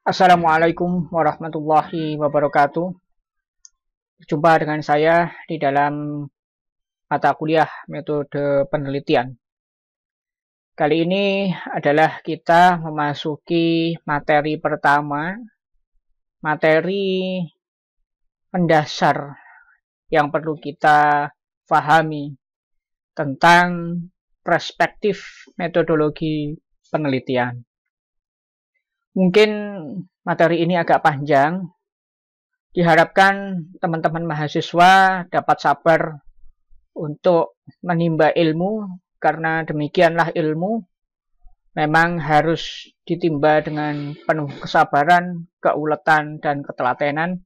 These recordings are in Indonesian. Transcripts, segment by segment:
Assalamualaikum warahmatullahi wabarakatuh. Jumpa dengan saya di dalam mata kuliah metode penelitian. Kali ini adalah kita memasuki materi pertama, materi mendasar yang perlu kita pahami tentang perspektif metodologi penelitian. Mungkin materi ini agak panjang. Diharapkan teman-teman mahasiswa dapat sabar untuk menimba ilmu, karena demikianlah ilmu memang harus ditimba dengan penuh kesabaran, keuletan, dan ketelatenan.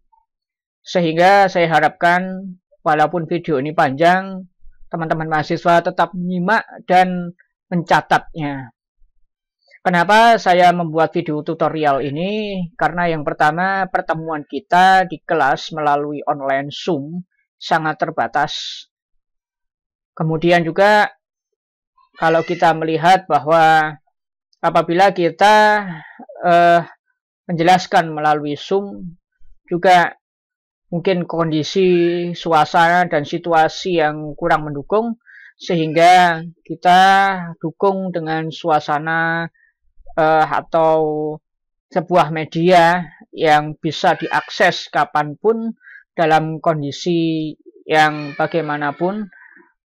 Sehingga saya harapkan walaupun video ini panjang, teman-teman mahasiswa tetap menyimak dan mencatatnya. Kenapa saya membuat video tutorial ini? Karena yang pertama, pertemuan kita di kelas melalui online Zoom sangat terbatas. Kemudian juga kalau kita melihat bahwa apabila kita menjelaskan melalui Zoom, juga mungkin kondisi suasana dan situasi yang kurang mendukung, sehingga kita dukung dengan suasana atau sebuah media yang bisa diakses kapanpun dalam kondisi yang bagaimanapun.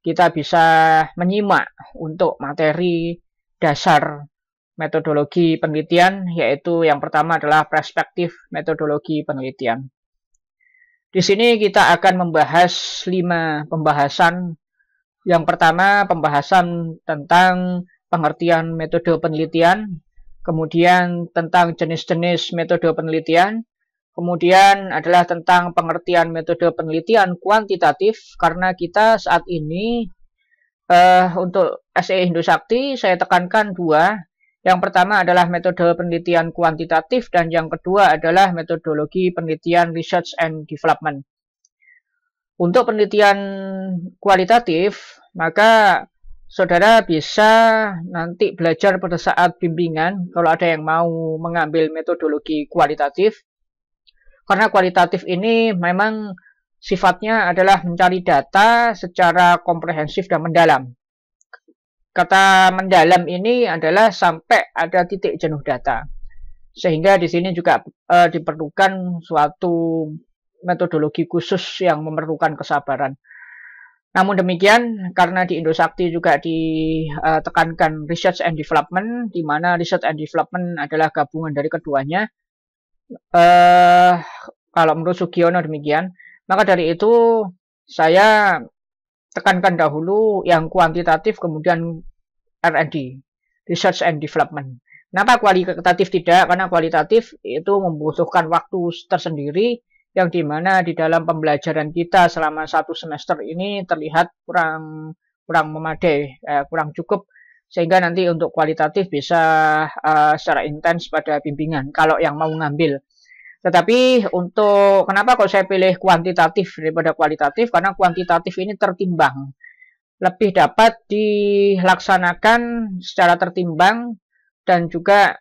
Kita bisa menyimak untuk materi dasar metodologi penelitian, yaitu yang pertama adalah perspektif metodologi penelitian. Di sini kita akan membahas 5 pembahasan. Yang pertama, pembahasan tentang pengertian metode penelitian, kemudian tentang jenis-jenis metode penelitian, kemudian adalah tentang pengertian metode penelitian kuantitatif, karena kita saat ini untuk SE Indosakti saya tekankan 2. Yang pertama adalah metode penelitian kuantitatif, dan yang kedua adalah metodologi penelitian research and development. Untuk penelitian kualitatif, maka saudara bisa nanti belajar pada saat bimbingan kalau ada yang mau mengambil metodologi kualitatif. Karena kualitatif ini memang sifatnya adalah mencari data secara komprehensif dan mendalam. Kata mendalam ini adalah sampai ada titik jenuh data. Sehingga di sini juga diperlukan suatu metodologi khusus yang memerlukan kesabaran. Namun demikian, karena di Indosakti juga ditekankan research and development, di mana research and development adalah gabungan dari keduanya. Kalau menurut Sugiono demikian, maka dari itu saya tekankan dahulu yang kuantitatif, kemudian R&D, research and development. Kenapa kualitatif tidak? Karena kualitatif itu membutuhkan waktu tersendiri, yang dimana di dalam pembelajaran kita selama 1 semester ini terlihat kurang memadai, kurang cukup, sehingga nanti untuk kualitatif bisa secara intens pada bimbingan kalau yang mau ngambil. Tetapi untuk kenapa kok saya pilih kuantitatif daripada kualitatif? Karena kuantitatif ini tertimbang, lebih dapat dilaksanakan secara tertimbang, dan juga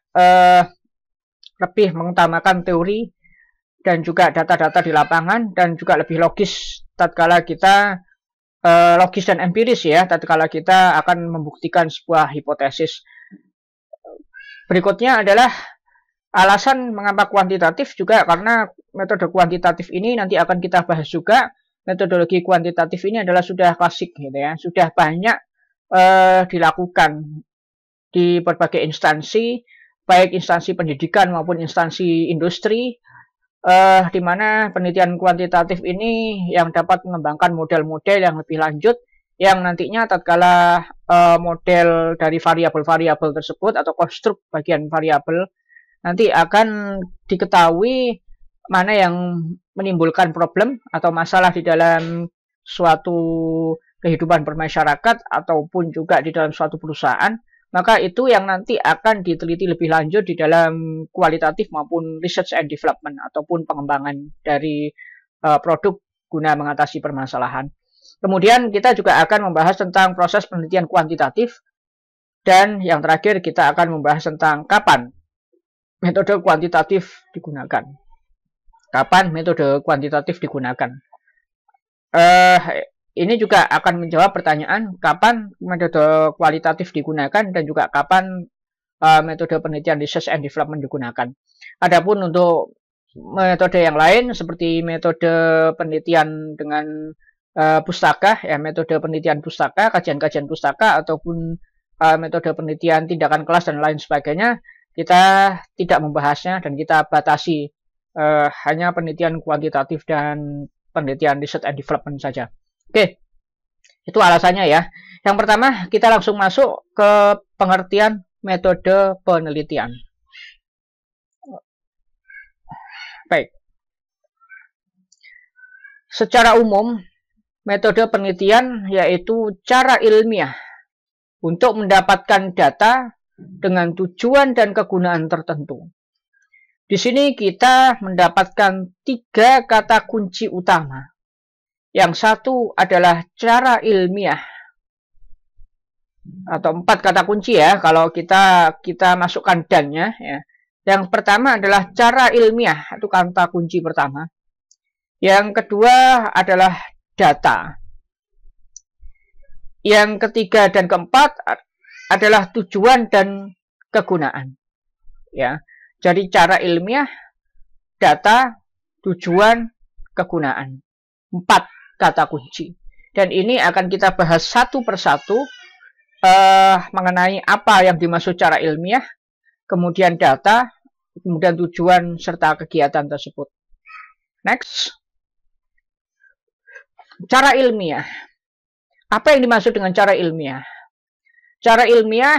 lebih mengutamakan teori dan juga data-data di lapangan, dan juga lebih logis tatkala kita logis dan empiris ya, tatkala kita akan membuktikan sebuah hipotesis. Berikutnya adalah alasan mengapa kuantitatif, juga karena metode kuantitatif ini nanti akan kita bahas juga. Metodologi kuantitatif ini adalah sudah klasik gitu ya, sudah banyak dilakukan di berbagai instansi, baik instansi pendidikan maupun instansi industri, di mana penelitian kuantitatif ini yang dapat mengembangkan model-model yang lebih lanjut, yang nantinya tatkala model dari variabel-variabel tersebut atau konstruk bagian variabel nanti akan diketahui mana yang menimbulkan problem atau masalah di dalam suatu kehidupan bermasyarakat ataupun juga di dalam suatu perusahaan. Maka itu yang nanti akan diteliti lebih lanjut di dalam kualitatif maupun research and development ataupun pengembangan dari produk guna mengatasi permasalahan. Kemudian kita juga akan membahas tentang proses penelitian kuantitatif, dan yang terakhir kita akan membahas tentang kapan metode kuantitatif digunakan? Kapan metode kuantitatif digunakan? Ini juga akan menjawab pertanyaan kapan metode kualitatif digunakan dan juga kapan metode penelitian research and development digunakan. Adapun untuk metode yang lain seperti metode penelitian dengan pustaka, ya metode penelitian pustaka, kajian-kajian pustaka ataupun metode penelitian tindakan kelas dan lain sebagainya, kita tidak membahasnya dan kita batasi hanya penelitian kuantitatif dan penelitian research and development saja. Oke, itu alasannya ya. Yang pertama, kita langsung masuk ke pengertian metode penelitian. Baik. Secara umum, metode penelitian yaitu cara ilmiah untuk mendapatkan data dengan tujuan dan kegunaan tertentu. Di sini kita mendapatkan 3 kata kunci utama. Yang satu adalah cara ilmiah, atau 4 kata kunci ya, kalau kita masukkan dannya ya. Yang pertama adalah cara ilmiah, itu kata kunci pertama. Yang kedua adalah data. Yang ketiga dan keempat adalah tujuan dan kegunaan. Ya. Jadi cara ilmiah, data, tujuan, kegunaan. 4 kata kunci. Dan ini akan kita bahas satu persatu mengenai apa yang dimaksud cara ilmiah, kemudian data, kemudian tujuan serta kegiatan tersebut. Next. Cara ilmiah. Apa yang dimaksud dengan cara ilmiah? Cara ilmiah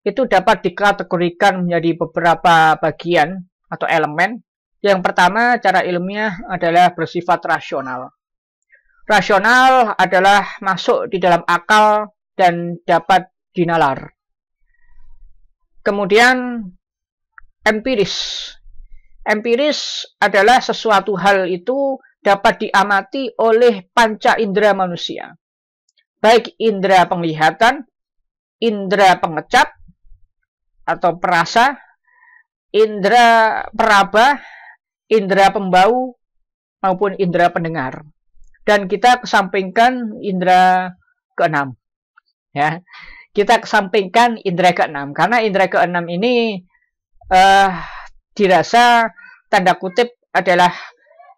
itu dapat dikategorikan menjadi beberapa bagian atau elemen. Yang pertama, cara ilmiah adalah bersifat rasional. Rasional adalah masuk di dalam akal dan dapat dinalar. Kemudian empiris. Empiris adalah sesuatu hal itu dapat diamati oleh panca indera manusia. Baik indera penglihatan, indera pengecap atau perasa, indera peraba, indera pembau, maupun indera pendengar. Dan kita kesampingkan indera keenam. Ya, kita kesampingkan indera keenam karena indera keenam ini dirasa tanda kutip adalah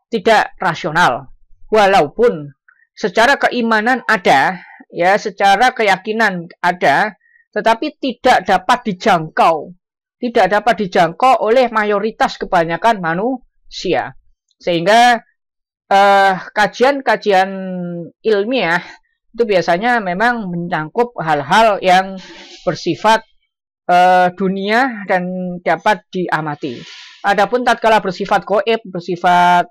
tidak rasional. Walaupun secara keimanan ada, ya, secara keyakinan ada, tetapi tidak dapat dijangkau. Tidak dapat dijangkau oleh mayoritas kebanyakan manusia. Sehingga kajian-kajian ilmiah itu biasanya memang menyangkut hal-hal yang bersifat dunia dan dapat diamati. Adapun tatkala bersifat gaib, bersifat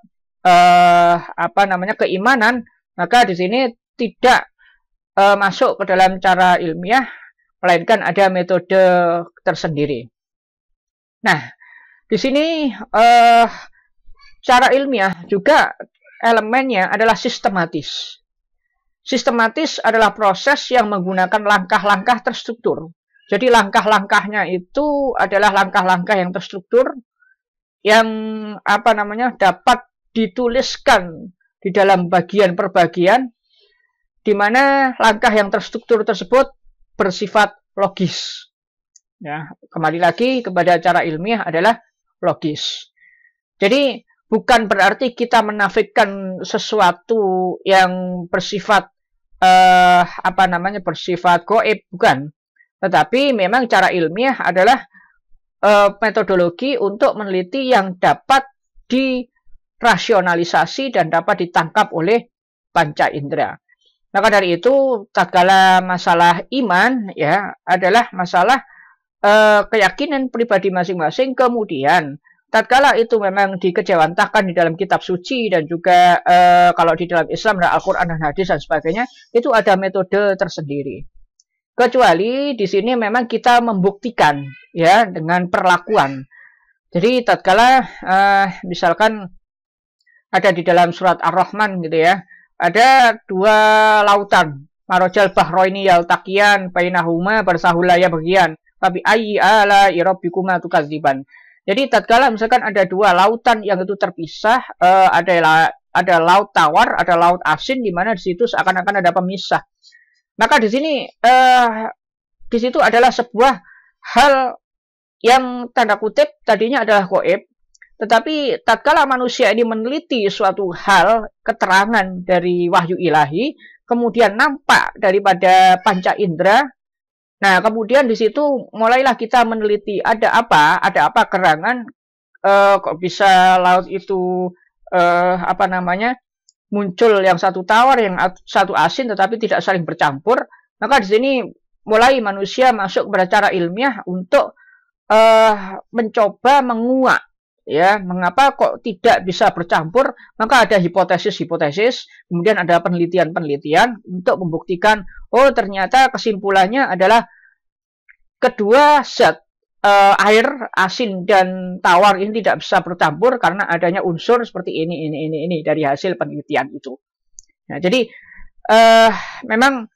keimanan, maka di sini tidak masuk ke dalam cara ilmiah, melainkan ada metode tersendiri. Nah, di sini cara ilmiah juga elemennya adalah sistematis. Sistematis adalah proses yang menggunakan langkah-langkah terstruktur. Jadi langkah-langkahnya itu adalah langkah-langkah yang terstruktur yang dapat dituliskan di dalam bagian per bagian, di mana langkah yang terstruktur tersebut bersifat logis. Ya, kembali lagi kepada cara ilmiah adalah logis. Jadi bukan berarti kita menafikan sesuatu yang bersifat bersifat gaib, bukan. Tetapi memang cara ilmiah adalah metodologi untuk meneliti yang dapat dirasionalisasi dan dapat ditangkap oleh panca indera. Maka dari itu, tatkala masalah iman ya adalah masalah keyakinan pribadi masing-masing, kemudian tatkala itu memang dikejawantahkan di dalam kitab suci dan juga kalau di dalam Islam ada Al-Quran dan hadis dan sebagainya, itu ada metode tersendiri. Kecuali di sini memang kita membuktikan ya dengan perlakuan. Jadi tatkala misalkan ada di dalam surat Ar-Rahman gitu ya, ada 2 lautan, marojal bahroini yaltaqiyan bainahuma barsahul la yabghiyan, fabi ayyi ala rabbikuma tukadziban. Jadi tatkala misalkan ada dua lautan yang itu terpisah, ada laut tawar, ada laut asin, di mana di situ seakan-akan ada pemisah. Maka di sini di situ adalah sebuah hal yang tanda kutip tadinya adalah gaib, tetapi tatkala manusia ini meneliti suatu hal, keterangan dari wahyu ilahi, kemudian nampak daripada panca indera. Nah, kemudian di situ mulailah kita meneliti ada apa gerangan, kok bisa laut itu muncul yang satu tawar, yang satu asin, tetapi tidak saling bercampur. Maka di sini mulai manusia masuk kepada cara ilmiah untuk mencoba menguak, ya, mengapa kok tidak bisa bercampur. Maka ada hipotesis-hipotesis, kemudian ada penelitian-penelitian untuk membuktikan, oh ternyata kesimpulannya adalah kedua zat air, asin dan tawar ini tidak bisa bercampur karena adanya unsur seperti ini dari hasil penelitian itu. Nah, jadi memang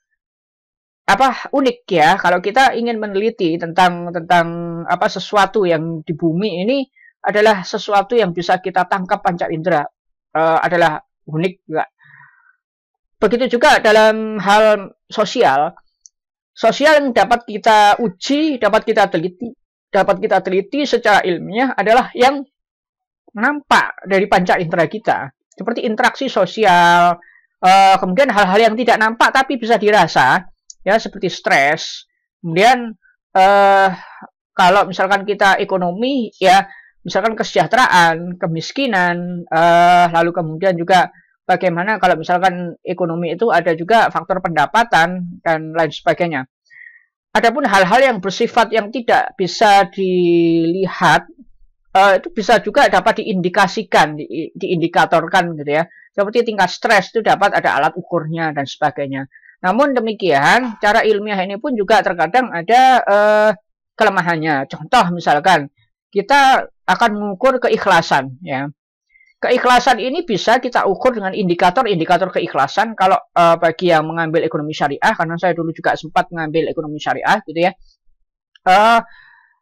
unik ya kalau kita ingin meneliti tentang sesuatu yang di bumi ini adalah sesuatu yang bisa kita tangkap panca indera, adalah unik juga. Begitu juga dalam hal sosial yang dapat kita uji, dapat kita teliti secara ilmiah adalah yang nampak dari panca indera kita, seperti interaksi sosial, kemudian hal-hal yang tidak nampak tapi bisa dirasa, ya, seperti stres. Kemudian kalau misalkan kita ekonomi, ya, misalkan kesejahteraan, kemiskinan, lalu kemudian juga bagaimana kalau misalkan ekonomi itu ada juga faktor pendapatan dan lain sebagainya. Adapun hal-hal yang bersifat yang tidak bisa dilihat, itu bisa juga dapat diindikasikan, diindikatorkan gitu ya. Seperti tingkat stres itu dapat ada alat ukurnya dan sebagainya. Namun demikian, cara ilmiah ini pun juga terkadang ada kelemahannya. Contoh misalkan, kita akan mengukur keikhlasan, ya. Keikhlasan ini bisa kita ukur dengan indikator keikhlasan. Kalau bagi yang mengambil ekonomi syariah, karena saya dulu juga sempat mengambil ekonomi syariah, gitu ya.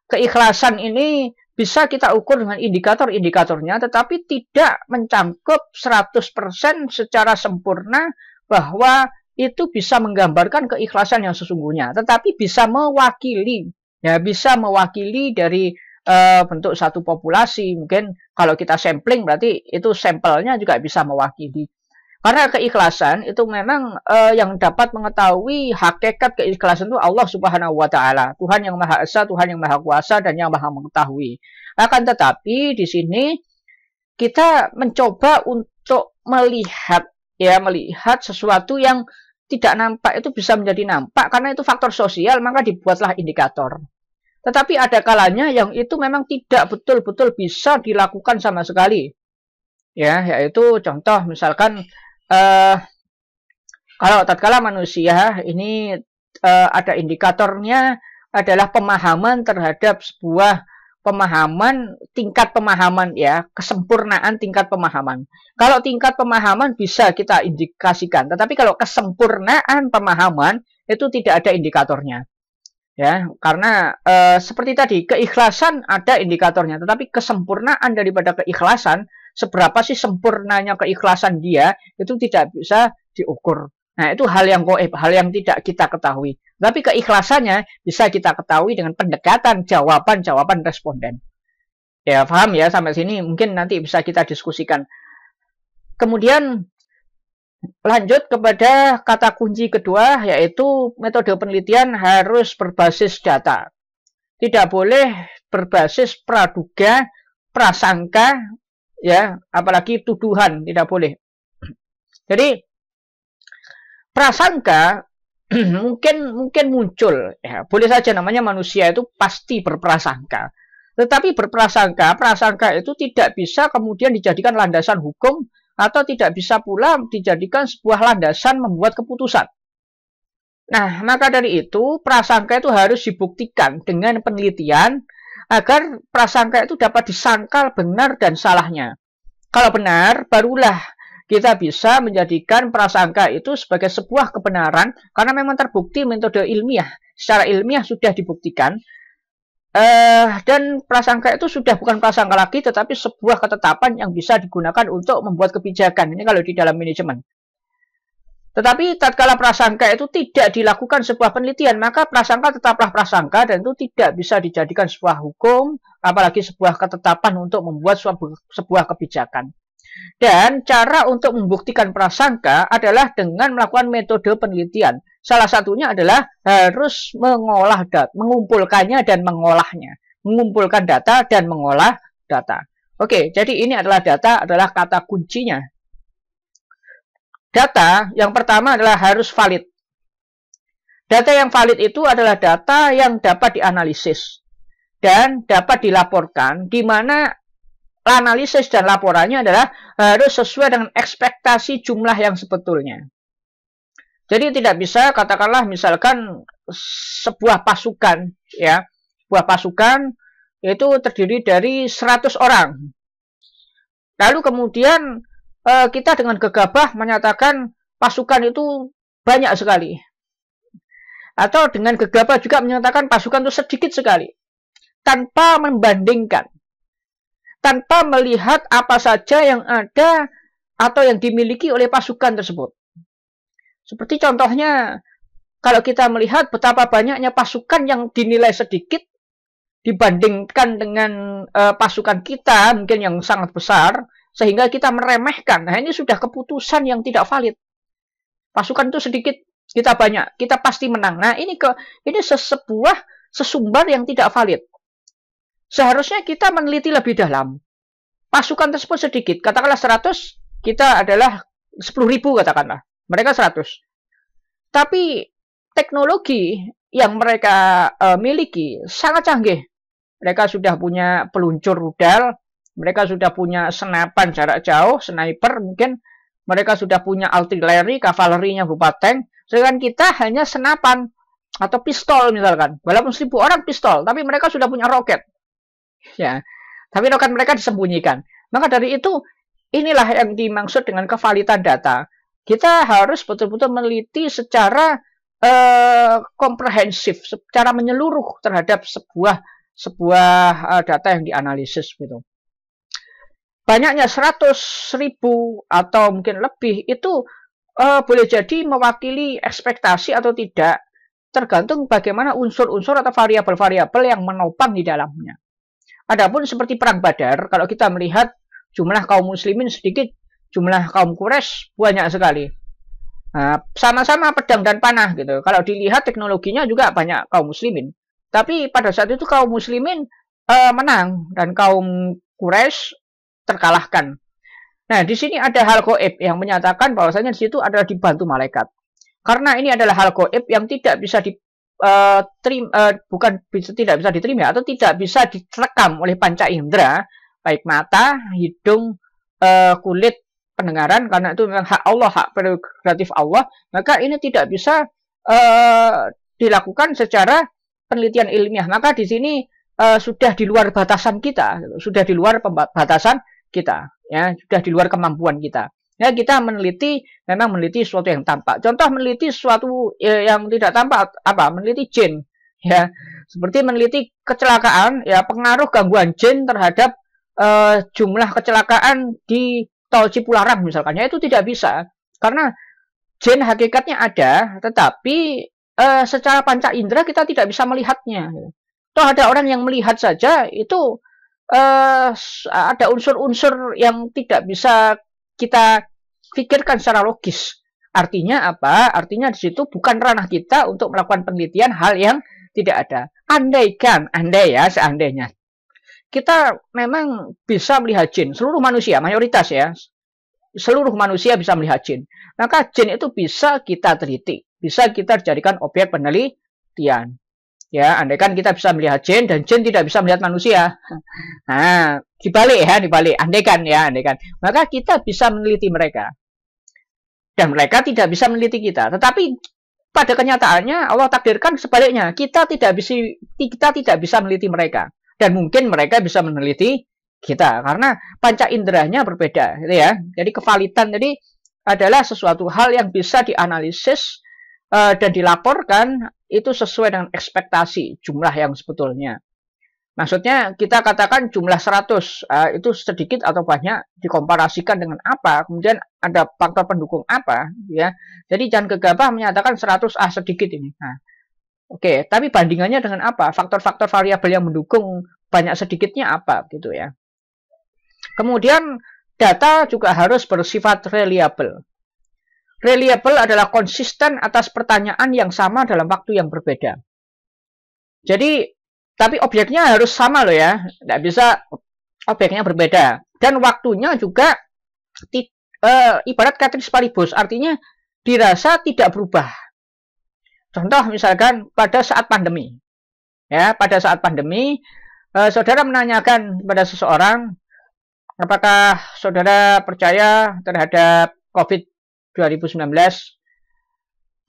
Keikhlasan ini bisa kita ukur dengan indikatornya, tetapi tidak mencangkup 100% secara sempurna bahwa itu bisa menggambarkan keikhlasan yang sesungguhnya, tetapi bisa mewakili, ya, bisa mewakili dari bentuk satu populasi. Mungkin kalau kita sampling berarti itu sampelnya juga bisa mewakili. Karena keikhlasan itu memang yang dapat mengetahui hakikat keikhlasan itu Allah Subhanahu wa taala, Tuhan yang Maha Esa, Tuhan yang Maha Kuasa dan yang Maha mengetahui. Akan tetapi di sini kita mencoba untuk melihat sesuatu yang tidak nampak itu bisa menjadi nampak karena itu faktor sosial, maka dibuatlah indikator. Tetapi ada kalanya yang itu memang tidak betul-betul bisa dilakukan sama sekali. Ya, yaitu contoh misalkan kalau tatkala manusia ini ada indikatornya adalah pemahaman terhadap sebuah pemahaman, tingkat pemahaman, ya, kesempurnaan tingkat pemahaman. Kalau tingkat pemahaman bisa kita indikasikan, tetapi kalau kesempurnaan pemahaman itu tidak ada indikatornya. Ya, karena seperti tadi, keikhlasan ada indikatornya, tetapi kesempurnaan daripada keikhlasan, seberapa sih sempurnanya keikhlasan dia, itu tidak bisa diukur. Nah, itu hal yang gaib, hal yang tidak kita ketahui. Tapi keikhlasannya bisa kita ketahui dengan pendekatan jawaban responden. Ya, paham ya sampai sini? Mungkin nanti bisa kita diskusikan. Kemudian lanjut kepada kata kunci kedua, yaitu metode penelitian harus berbasis data. Tidak boleh berbasis praduga, prasangka, ya, apalagi tuduhan, tidak boleh. Jadi prasangka mungkin muncul, ya, boleh saja, namanya manusia itu pasti berprasangka. Tetapi prasangka itu tidak bisa kemudian dijadikan landasan hukum atau tidak bisa pula dijadikan sebuah landasan membuat keputusan. Nah, maka dari itu prasangka itu harus dibuktikan dengan penelitian agar prasangka itu dapat disangkal benar dan salahnya. Kalau benar, barulah kita bisa menjadikan prasangka itu sebagai sebuah kebenaran karena memang terbukti metode ilmiah. Secara ilmiah sudah dibuktikan Dan prasangka itu sudah bukan prasangka lagi, tetapi sebuah ketetapan yang bisa digunakan untuk membuat kebijakan. Ini kalau di dalam manajemen. Tetapi tatkala prasangka itu tidak dilakukan sebuah penelitian, maka prasangka tetaplah prasangka dan itu tidak bisa dijadikan sebuah hukum, apalagi sebuah ketetapan untuk membuat sebuah kebijakan. Dan cara untuk membuktikan prasangka adalah dengan melakukan metode penelitian. Salah satunya adalah harus mengolah data, mengumpulkannya dan mengolahnya. Mengumpulkan data dan mengolah data. Oke, jadi ini adalah data, adalah kata kuncinya. Data yang pertama adalah harus valid. Data yang valid itu adalah data yang dapat dianalisis dan dapat dilaporkan, di mana analisis dan laporannya adalah harus sesuai dengan ekspektasi jumlah yang sebetulnya. Jadi tidak bisa, katakanlah misalkan sebuah pasukan, ya, sebuah pasukan itu terdiri dari 100 orang. Lalu kemudian kita dengan gegabah menyatakan pasukan itu banyak sekali. Atau dengan gegabah juga menyatakan pasukan itu sedikit sekali. Tanpa membandingkan. Tanpa melihat apa saja yang ada atau yang dimiliki oleh pasukan tersebut. Seperti contohnya, kalau kita melihat betapa banyaknya pasukan yang dinilai sedikit dibandingkan dengan pasukan kita, mungkin yang sangat besar, sehingga kita meremehkan. Nah, ini sudah keputusan yang tidak valid. Pasukan itu sedikit, kita banyak, kita pasti menang. Nah, ini sebuah sesumbar yang tidak valid. Seharusnya kita meneliti lebih dalam. Pasukan tersebut sedikit, katakanlah 100, kita adalah 10.000 katakanlah. Mereka 100. Tapi teknologi yang mereka miliki sangat canggih. Mereka sudah punya peluncur rudal, mereka sudah punya senapan jarak jauh, sniper mungkin. Mereka sudah punya artileri, kavalerinya berupa tank. Sedangkan kita hanya senapan atau pistol misalkan. Walaupun 1.000 orang pistol, tapi mereka sudah punya roket. Ya, tapi roket mereka disembunyikan. Maka dari itu, inilah yang dimaksud dengan kevalitan data. Kita harus betul-betul meneliti secara komprehensif, secara menyeluruh terhadap sebuah data yang dianalisis gitu. Banyaknya 100.000 atau mungkin lebih itu boleh jadi mewakili ekspektasi atau tidak, tergantung bagaimana unsur-unsur atau variabel-variabel yang menopang di dalamnya. Adapun seperti perang Badar, kalau kita melihat jumlah kaum muslimin sedikit, jumlah kaum Quraisy banyak sekali. Sama-sama pedang dan panah gitu. Kalau dilihat teknologinya juga banyak kaum muslimin. Tapi pada saat itu kaum muslimin menang dan kaum Quraisy terkalahkan. Nah, di sini ada hal gaib yang menyatakan bahwasanya di situ adalah dibantu malaikat. Karena ini adalah hal gaib yang tidak bisa tidak bisa diterima atau tidak bisa direkam oleh panca indera, baik mata, hidung, kulit, pendengaran, karena itu memang hak Allah, hak prerogatif Allah, maka ini tidak bisa dilakukan secara penelitian ilmiah. Maka di sini sudah di luar batasan kita, sudah di luar batasan kita, ya, sudah di luar kemampuan kita. Ya, kita memang meneliti sesuatu yang tampak. Contoh meneliti sesuatu yang tidak tampak apa? Meneliti jin, ya. Seperti meneliti kecelakaan, ya, pengaruh gangguan jin terhadap jumlah kecelakaan di tol Cipularang misalkan. Ya, itu tidak bisa. Karena jin hakikatnya ada, tetapi secara panca indera kita tidak bisa melihatnya. Toh ada orang yang melihat saja itu ada unsur-unsur yang tidak bisa kita pikirkan secara logis. Artinya apa? Artinya di situ bukan ranah kita untuk melakukan penelitian hal yang tidak ada. Andai ya, seandainya kita memang bisa melihat jin, seluruh manusia, mayoritas ya, seluruh manusia bisa melihat jin. Maka jin itu bisa kita teliti, bisa kita jadikan objek penelitian. Ya, andaikan kita bisa melihat jin dan jin tidak bisa melihat manusia. Nah, dibalik. Andaikan. Maka kita bisa meneliti mereka. Dan mereka tidak bisa meneliti kita. Tetapi pada kenyataannya Allah takdirkan sebaliknya. Kita tidak bisa meneliti mereka. Dan mungkin mereka bisa meneliti kita. Karena panca inderanya berbeda. Gitu ya. Jadi kevalitan tadi adalah sesuatu hal yang bisa dianalisis dan dilaporkan itu sesuai dengan ekspektasi jumlah yang sebetulnya. Maksudnya kita katakan jumlah 100 itu sedikit atau banyak dikomparasikan dengan apa, kemudian ada faktor pendukung apa, ya. Jadi jangan gegabah menyatakan 100 sedikit ini. Nah, oke, tapi bandingannya dengan apa? Faktor-faktor variabel yang mendukung banyak sedikitnya apa, gitu ya. Kemudian data juga harus bersifat reliable. Reliable adalah konsisten atas pertanyaan yang sama dalam waktu yang berbeda. Jadi tapi objeknya harus sama loh ya, tidak bisa objeknya berbeda. Dan waktunya juga ibarat ceteris paribus, artinya dirasa tidak berubah. Contoh misalkan pada saat pandemi, ya pada saat pandemi, saudara menanyakan kepada seseorang, apakah saudara percaya terhadap COVID 2019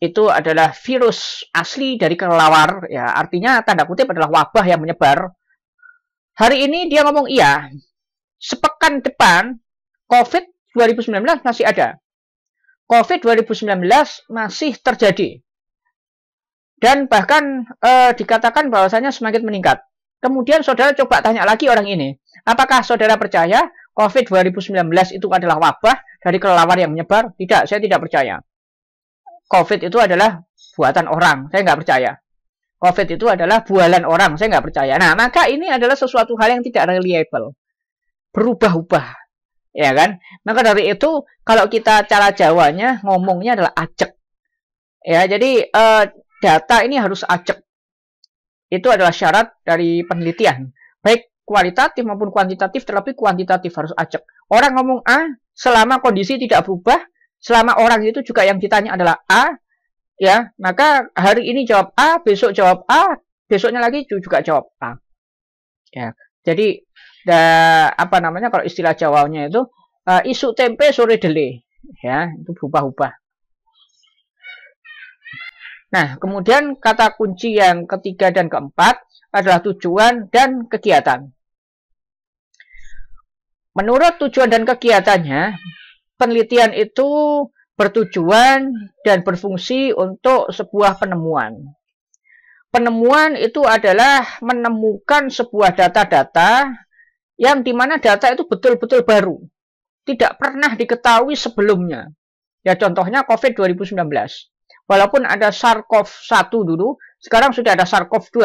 itu adalah virus asli dari kelelawar, ya artinya tanda kutip adalah wabah yang menyebar. Hari ini dia ngomong iya, sepekan depan COVID 2019 masih ada, COVID 2019 masih terjadi, dan bahkan dikatakan bahwasanya semakin meningkat. Kemudian saudara coba tanya lagi orang ini, apakah saudara percaya COVID 2019 itu adalah wabah dari kelelawar yang menyebar? Tidak, saya tidak percaya. COVID itu adalah buatan orang, saya nggak percaya. COVID itu adalah bualan orang, saya nggak percaya. Nah, maka ini adalah sesuatu hal yang tidak reliable, berubah-ubah, ya kan? Maka dari itu, kalau kita cara Jawanya ngomongnya adalah acek, ya. Jadi data ini harus acek. Itu adalah syarat dari penelitian, baik kualitatif maupun kuantitatif, terlebih kuantitatif harus acek. Orang ngomong A, selama kondisi tidak berubah, selama orang itu juga yang ditanya adalah A, ya, maka hari ini jawab A, besok jawab A, besoknya lagi juga jawab A. Ya, jadi apa namanya kalau istilah Jawanya itu isu tempe sore dele, ya, itu berubah-ubah. Nah, kemudian kata kunci yang ketiga dan keempat adalah tujuan dan kegiatan. Menurut tujuan dan kegiatannya, penelitian itu bertujuan dan berfungsi untuk sebuah penemuan. Penemuan itu adalah menemukan sebuah data-data yang dimana data itu betul-betul baru, tidak pernah diketahui sebelumnya. Ya contohnya COVID 2019. Walaupun ada SARS-CoV-1 dulu, sekarang sudah ada SARS-CoV-2.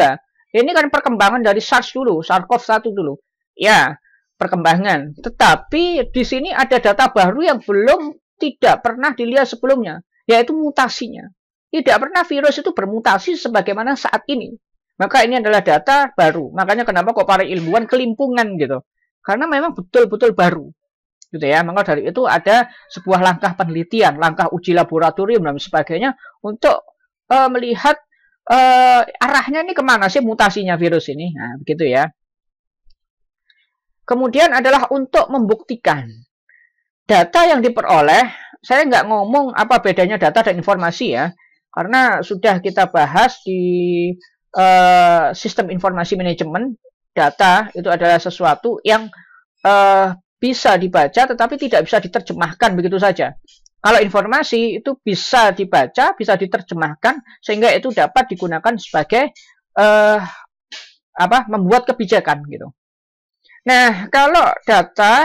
Ini kan perkembangan dari SARS dulu, SARS-CoV-1 dulu. Ya, perkembangan. Tetapi di sini ada data baru yang belum tidak pernah dilihat sebelumnya, yaitu mutasinya. Tidak pernah virus itu bermutasi sebagaimana saat ini. Maka ini adalah data baru. Makanya kenapa kok para ilmuwan kelimpungan gitu. Karena memang betul-betul baru. Gitu ya. Maka dari itu ada sebuah langkah penelitian, langkah uji laboratorium dan sebagainya untuk melihat arahnya ini kemana sih mutasinya virus ini. Nah, begitu ya. Kemudian adalah untuk membuktikan data yang diperoleh. Saya nggak ngomong apa bedanya data dan informasi ya, karena sudah kita bahas di sistem informasi manajemen. Data itu adalah sesuatu yang bisa dibaca tetapi tidak bisa diterjemahkan begitu saja. Kalau informasi itu bisa dibaca, bisa diterjemahkan sehingga itu dapat digunakan sebagai membuat kebijakan gitu. Nah, kalau data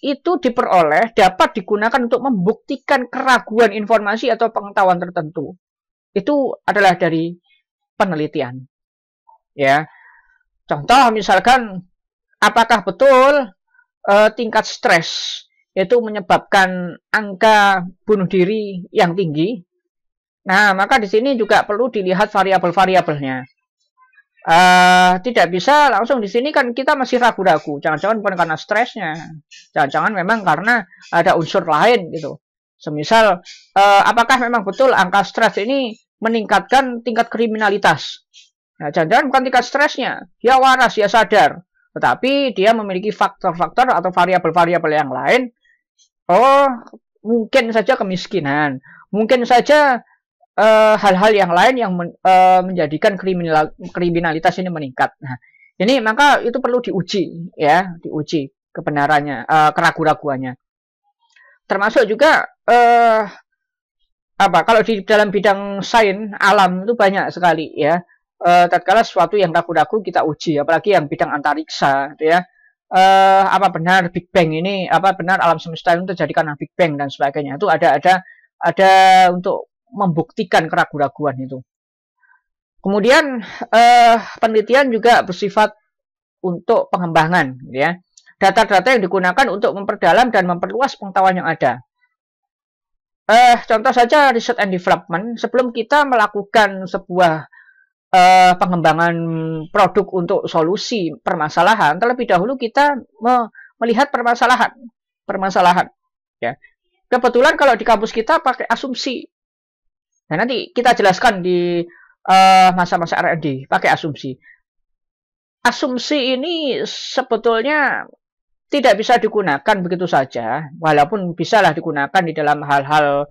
itu diperoleh dapat digunakan untuk membuktikan keraguan informasi atau pengetahuan tertentu. Itu adalah dari penelitian. Ya. Contoh misalkan apakah betul tingkat stres itu menyebabkan angka bunuh diri yang tinggi? Nah, maka di sini juga perlu dilihat variabel-variabelnya. Tidak bisa langsung di sini kan kita masih ragu-ragu. Jangan-jangan bukan karena stresnya, jangan-jangan memang karena ada unsur lain gitu. Semisal, apakah memang betul angka stres ini meningkatkan tingkat kriminalitas? Nah, jangan-jangan bukan tingkat stresnya, dia waras, dia sadar, tetapi dia memiliki faktor-faktor atau variabel-variabel yang lain. Oh, mungkin saja kemiskinan, mungkin saja hal-hal yang lain yang menjadikan kriminalitas ini meningkat. Nah, ini maka itu perlu diuji, ya, diuji kebenarannya, keraguan-raguannya. Termasuk juga kalau di dalam bidang sains alam itu banyak sekali, ya, tatkala sesuatu yang ragu-ragu kita uji, apalagi yang bidang antariksa, gitu ya. Apa benar Big Bang ini, apa benar alam semesta itu terjadi karena Big Bang dan sebagainya. Itu ada untuk membuktikan keraguan-raguan itu. Kemudian penelitian juga bersifat untuk pengembangan, gitu ya. Data-data yang digunakan untuk memperdalam dan memperluas pengetahuan yang ada. Contoh saja research and development. Sebelum kita melakukan sebuah pengembangan produk untuk solusi permasalahan, terlebih dahulu kita melihat permasalahan. Ya. Kebetulan kalau di kampus kita pakai asumsi. Nah, nanti kita jelaskan di masa-masa R&D pakai asumsi. Asumsi ini sebetulnya tidak bisa digunakan begitu saja, walaupun bisalah digunakan di dalam hal-hal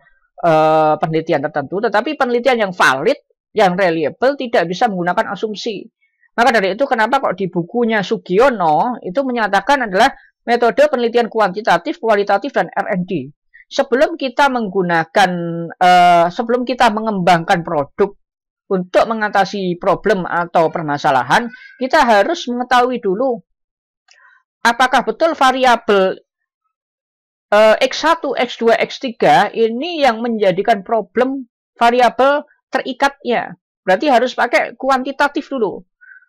penelitian tertentu, tetapi penelitian yang valid, yang reliable tidak bisa menggunakan asumsi. Maka dari itu kenapa kok di bukunya Sugiono itu menyatakan adalah metode penelitian kuantitatif, kualitatif, dan R&D. Sebelum kita mengembangkan produk untuk mengatasi problem atau permasalahan, kita harus mengetahui dulu apakah betul variabel X1, X2, X3 ini yang menjadikan problem variabel terikatnya. Berarti harus pakai kuantitatif dulu.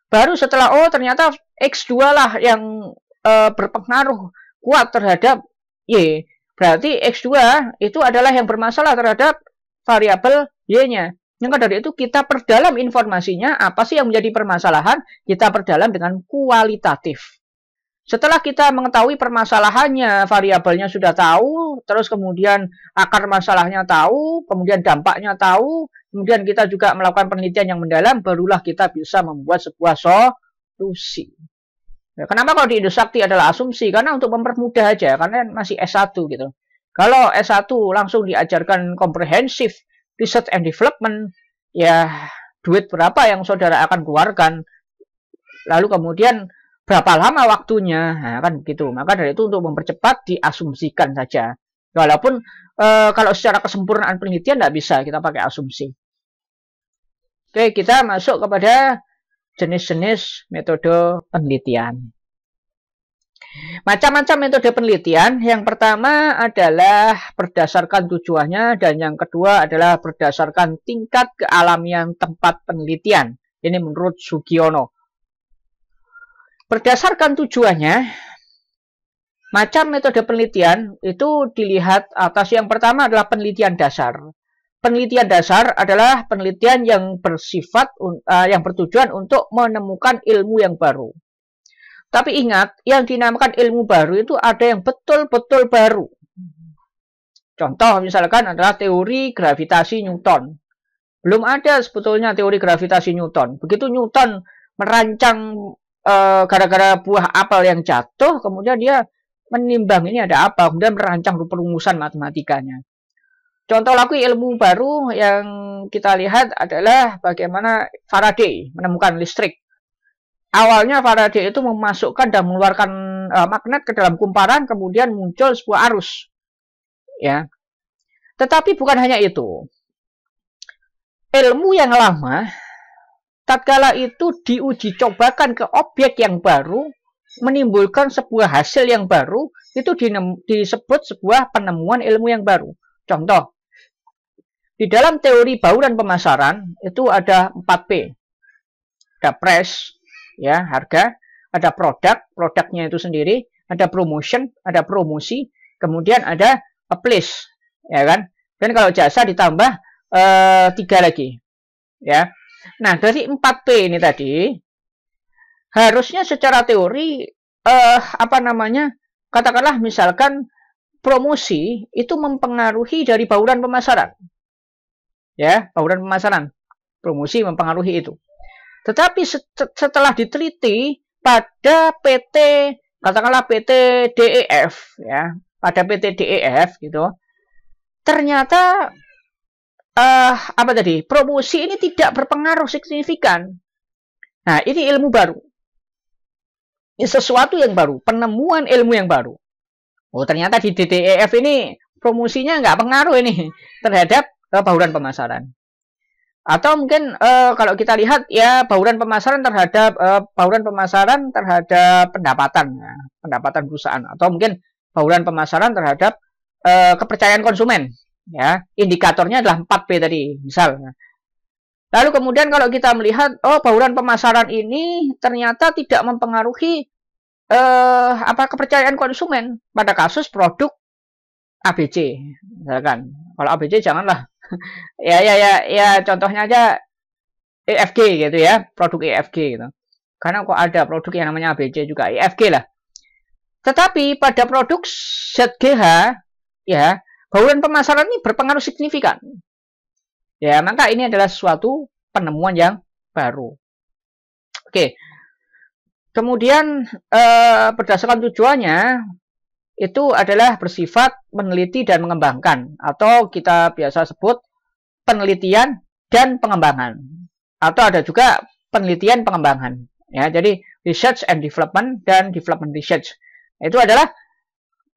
Baru setelah, oh ternyata X2 lah yang berpengaruh kuat terhadap Y. Berarti X2 itu adalah yang bermasalah terhadap variabel Y-nya. Maka dari itu kita perdalam informasinya, apa sih yang menjadi permasalahan, kita perdalam dengan kualitatif. Setelah kita mengetahui permasalahannya, variabelnya sudah tahu, terus kemudian akar masalahnya tahu, kemudian dampaknya tahu, kemudian kita juga melakukan penelitian yang mendalam, barulah kita bisa membuat sebuah solusi. Ya, kenapa kalau di Indosakti adalah asumsi? Karena untuk mempermudah aja, karena masih S1 gitu. Kalau S1 langsung diajarkan komprehensif, research and development, ya duit berapa yang saudara akan keluarkan, lalu kemudian berapa lama waktunya, nah, kan begitu. Maka dari itu untuk mempercepat diasumsikan saja. Walaupun kalau secara kesempurnaan penelitian tidak bisa kita pakai asumsi. Oke, kita masuk kepada jenis-jenis metode penelitian. Macam-macam metode penelitian. Yang pertama adalah berdasarkan tujuannya, dan yang kedua adalah berdasarkan tingkat kealamian tempat penelitian. Ini menurut Sugiono. Berdasarkan tujuannya, macam metode penelitian itu dilihat atas. Yang pertama adalah penelitian dasar. Penelitian dasar adalah penelitian yang yang bertujuan untuk menemukan ilmu yang baru. Tapi ingat, yang dinamakan ilmu baru itu ada yang betul-betul baru. Contoh misalkan adalah teori gravitasi Newton. Belum ada sebetulnya teori gravitasi Newton. Begitu Newton merancang gara-gara buah apel yang jatuh, kemudian dia menimbang ini ada apa, kemudian merancang perumusan matematikanya. Contoh lagi ilmu baru yang kita lihat adalah bagaimana Faraday menemukan listrik. Awalnya Faraday itu memasukkan dan mengeluarkan magnet ke dalam kumparan, kemudian muncul sebuah arus. Ya. Tetapi bukan hanya itu. Ilmu yang lama, tatkala itu diuji cobakan ke objek yang baru, menimbulkan sebuah hasil yang baru, itu disebut sebuah penemuan ilmu yang baru. Contoh, di dalam teori bauran pemasaran, itu ada 4P. Ada price, ya, harga, ada produk, produknya itu sendiri, ada promotion, ada promosi, kemudian ada place, ya kan? Dan kalau jasa ditambah 3 lagi, ya. Nah, dari 4P ini tadi, harusnya secara teori, katakanlah misalkan promosi itu mempengaruhi dari bauran pemasaran, ya, bauran pemasaran, promosi mempengaruhi itu. Tetapi setelah diteliti pada PT, katakanlah PT DEF, ya, pada PT DEF gitu, ternyata promosi ini tidak berpengaruh signifikan. Nah, ini ilmu baru. Ini sesuatu yang baru, penemuan ilmu yang baru. Oh, ternyata di DEF ini promosinya nggak pengaruh ini terhadap bauran pemasaran. Atau mungkin kalau kita lihat ya bauran pemasaran terhadap pendapatan, ya, pendapatan perusahaan, atau mungkin bauran pemasaran terhadap kepercayaan konsumen. Ya, indikatornya adalah 4P tadi, misal. Lalu kemudian kalau kita melihat, bauran pemasaran ini ternyata tidak mempengaruhi kepercayaan konsumen pada kasus produk ABC, misalkan. Kalau ABC janganlah. ya contohnya aja EFG gitu ya, produk EFG gitu. Karena kok ada produk yang namanya ABC juga, EFG lah. Tetapi pada produk ZGH ya, bauran pemasaran ini berpengaruh signifikan. Ya, maka ini adalah suatu penemuan yang baru. Oke. Kemudian berdasarkan tujuannya itu adalah bersifat meneliti dan mengembangkan, atau kita biasa sebut penelitian dan pengembangan, atau ada juga penelitian pengembangan. Ya, jadi research and development dan development research itu adalah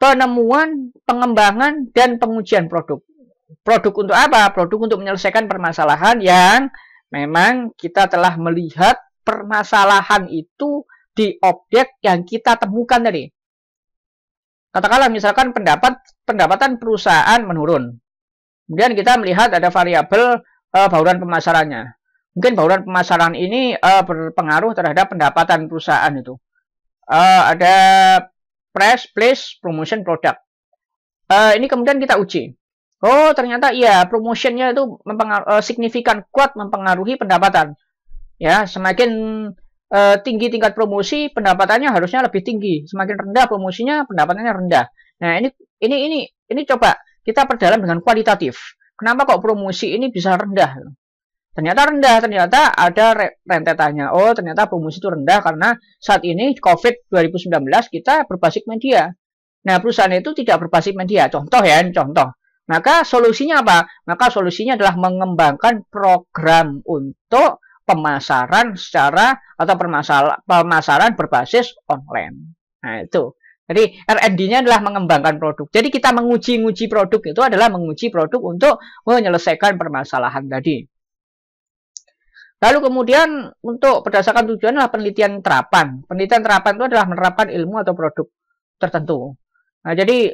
penemuan, pengembangan, dan pengujian produk. Produk untuk apa? Produk untuk menyelesaikan permasalahan yang memang kita telah melihat permasalahan itu di objek yang kita temukan tadi. Katakanlah misalkan pendapatan perusahaan menurun. Kemudian kita melihat ada variabel bauran pemasarannya. Mungkin bauran pemasaran ini berpengaruh terhadap pendapatan perusahaan itu. Ada price, place, promotion, product. Ini kemudian kita uji. Oh, ternyata iya, promotionnya itu signifikan kuat mempengaruhi pendapatan. Ya, semakin tinggi tingkat promosi, pendapatannya harusnya lebih tinggi. Semakin rendah promosinya, pendapatannya rendah. Nah, ini coba kita perdalam dengan kualitatif. Kenapa kok promosi ini bisa rendah? Ternyata rendah, ternyata ada rentetannya. Oh, ternyata promosi itu rendah karena saat ini COVID 2019 kita berbasis media. Nah, perusahaan itu tidak berbasis media. Contoh ya, contoh. Maka solusinya apa? Maka solusinya adalah mengembangkan program untuk pemasaran secara atau pemasaran berbasis online. Nah, itu. Jadi R&D-nya adalah mengembangkan produk. Jadi kita menguji produk itu adalah menguji produk untuk menyelesaikan permasalahan tadi. Lalu kemudian untuk berdasarkan tujuan adalah penelitian terapan. Penelitian terapan itu adalah menerapkan ilmu atau produk tertentu. Nah, jadi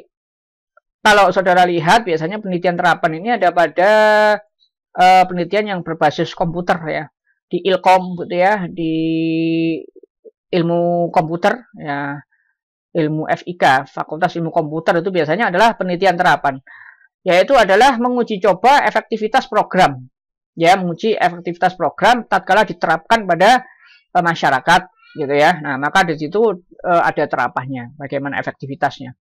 kalau saudara lihat biasanya penelitian terapan ini ada pada penelitian yang berbasis komputer ya, di Ilkom gitu ya, di ilmu komputer ya, ilmu FIK, Fakultas Ilmu Komputer itu biasanya adalah penelitian terapan, yaitu adalah menguji coba efektivitas program, ya, menguji efektivitas program tatkala diterapkan pada masyarakat gitu ya. Nah, maka di situ ada terapannya, bagaimana efektivitasnya.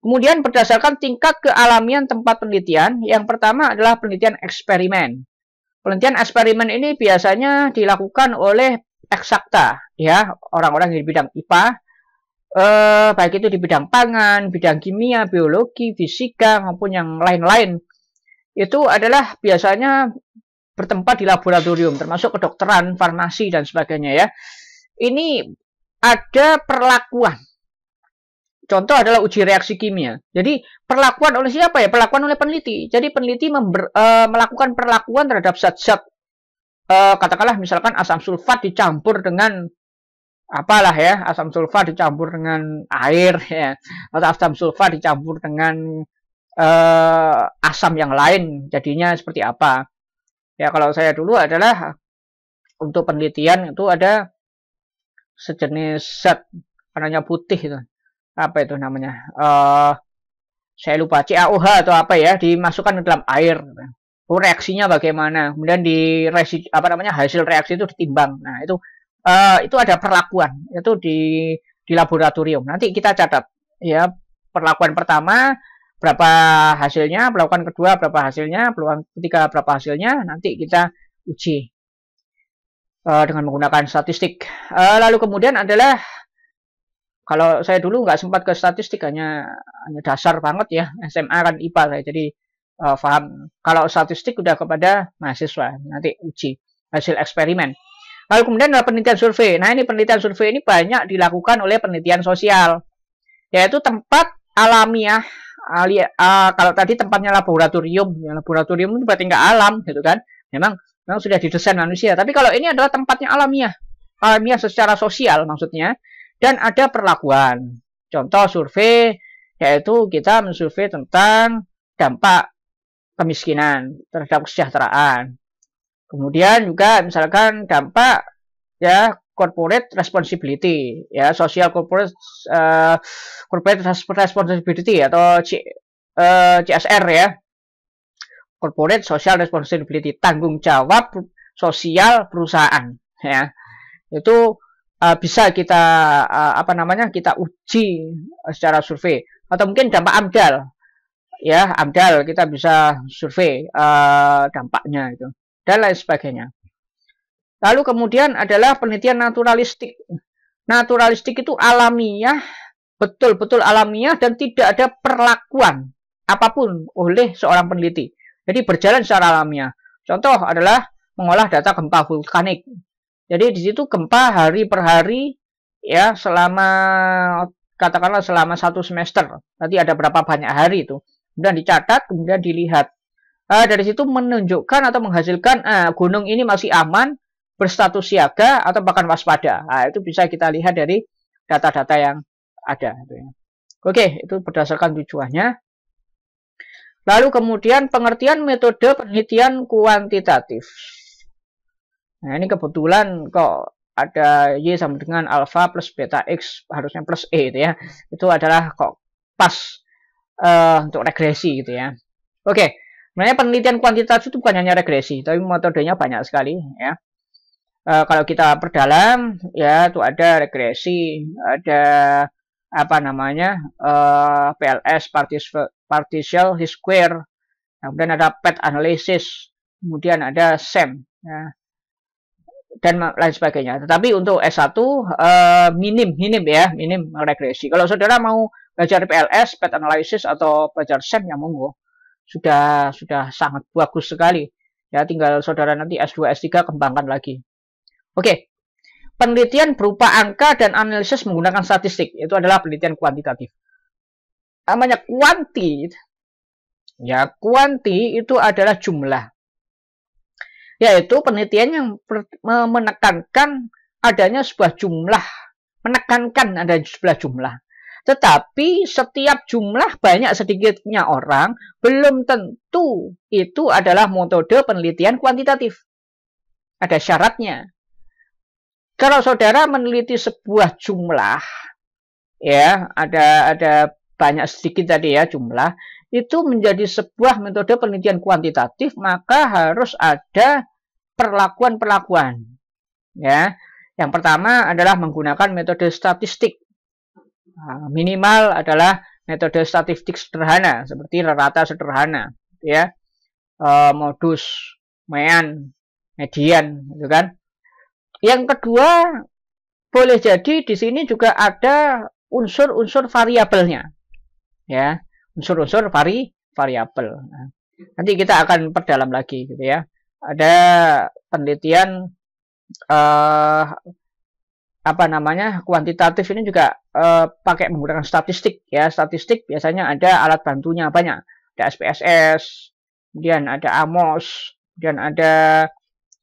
Kemudian berdasarkan tingkat kealamian tempat penelitian, yang pertama adalah penelitian eksperimen. Penelitian eksperimen ini biasanya dilakukan oleh eksakta, ya, orang-orang di bidang IPA, baik itu di bidang pangan, bidang kimia, biologi, fisika, maupun yang lain-lain. Itu adalah biasanya bertempat di laboratorium, termasuk kedokteran, farmasi, dan sebagainya ya. Ini ada perlakuan. Contoh adalah uji reaksi kimia. Jadi perlakuan oleh siapa ya? Perlakuan oleh peneliti. Jadi peneliti melakukan perlakuan terhadap zat-zat. Katakanlah misalkan asam sulfat dicampur dengan apalah ya, asam sulfat dicampur dengan air ya, atau asam sulfat dicampur dengan asam yang lain. Jadinya seperti apa? Ya kalau saya dulu adalah untuk penelitian itu ada sejenis zat warnanya putih itu. Apa itu namanya? Saya lupa, CaOH atau apa ya, dimasukkan ke dalam air. Oh, reaksinya bagaimana? Kemudian hasil reaksi itu ditimbang. Nah, itu ada perlakuan, itu di laboratorium. Nanti kita catat ya, perlakuan pertama berapa hasilnya, perlakuan kedua berapa hasilnya, perlakuan ketiga berapa hasilnya, nanti kita uji dengan menggunakan statistik. Lalu kemudian adalah, kalau saya dulu nggak sempat ke statistik, hanya dasar banget ya, SMA kan IPA saya, jadi paham. Kalau statistik udah kepada mahasiswa, nanti uji hasil eksperimen. Lalu kemudian ada penelitian survei. Nah, ini penelitian survei ini banyak dilakukan oleh penelitian sosial, yaitu tempat alamiah. Kalau tadi tempatnya laboratorium, ya, laboratorium itu berarti nggak alam gitu kan. Memang memang sudah didesain manusia. Tapi kalau ini adalah tempatnya alamiah, alamiah secara sosial maksudnya, dan ada perlakuan. Contoh survei, yaitu kita mensurvei tentang dampak kemiskinan terhadap kesejahteraan. Kemudian juga misalkan dampak ya corporate responsibility, ya social corporate responsibility atau CSR ya, corporate social responsibility, tanggung jawab sosial perusahaan ya. Itu bisa kita kita uji secara survei, atau mungkin dampak AMDAL ya, AMDAL kita bisa survei dampaknya itu dan lain sebagainya. Lalu kemudian adalah penelitian naturalistik. Naturalistik itu alamiah, betul-betul alamiah dan tidak ada perlakuan apapun oleh seorang peneliti. Jadi berjalan secara alamiah. Contoh adalah mengolah data gempa vulkanik. Jadi di situ gempa hari per hari ya selama katakanlah selama 1 semester. Nanti ada berapa banyak hari itu. Kemudian dicatat, kemudian dilihat. Dari situ menunjukkan atau menghasilkan gunung ini masih aman, berstatus siaga atau bahkan waspada. Itu bisa kita lihat dari data-data yang ada. Oke, itu berdasarkan tujuannya. Lalu kemudian pengertian metode penelitian kuantitatif. Nah, ini kebetulan kok ada Y sama dengan alfa plus beta X, harusnya plus E gitu ya. Itu adalah kok pas untuk regresi gitu ya. Oke, sebenarnya penelitian kuantitatif itu bukan hanya regresi, tapi metodenya banyak sekali ya. Kalau kita perdalam ya itu ada regresi, ada PLS partial least square, kemudian ada PET analysis, kemudian ada SEM ya, dan lain sebagainya. Tetapi untuk S1 minim regresi. Kalau saudara mau belajar PLS, PET analysis atau belajar SEM ya monggo. Sudah sangat bagus sekali. Ya tinggal saudara nanti S2, S3 kembangkan lagi. Oke, penelitian berupa angka dan analisis menggunakan statistik. Itu adalah penelitian kuantitatif. Namanya kuanti. Ya, kuanti itu adalah jumlah. Yaitu penelitian yang menekankan adanya sebuah jumlah. Menekankan ada sebuah jumlah. Tetapi setiap jumlah banyak sedikitnya orang, belum tentu itu adalah metode penelitian kuantitatif. Ada syaratnya. Kalau saudara meneliti sebuah jumlah, ya ada banyak sedikit tadi ya jumlah, itu menjadi sebuah metode penelitian kuantitatif, maka harus ada perlakuan-perlakuan. Ya, yang pertama adalah menggunakan metode statistik. Minimal adalah metode statistik sederhana, seperti rata sederhana, ya, modus, mean, median, gitu kan. Yang kedua, boleh jadi di sini juga ada unsur-unsur variabelnya. Ya, unsur-unsur variabel. Nah, nanti kita akan perdalam lagi gitu ya. Ada penelitian kuantitatif ini juga pakai menggunakan statistik ya. Statistik biasanya ada alat bantunya banyak. Ada SPSS, kemudian ada AMOS, kemudian ada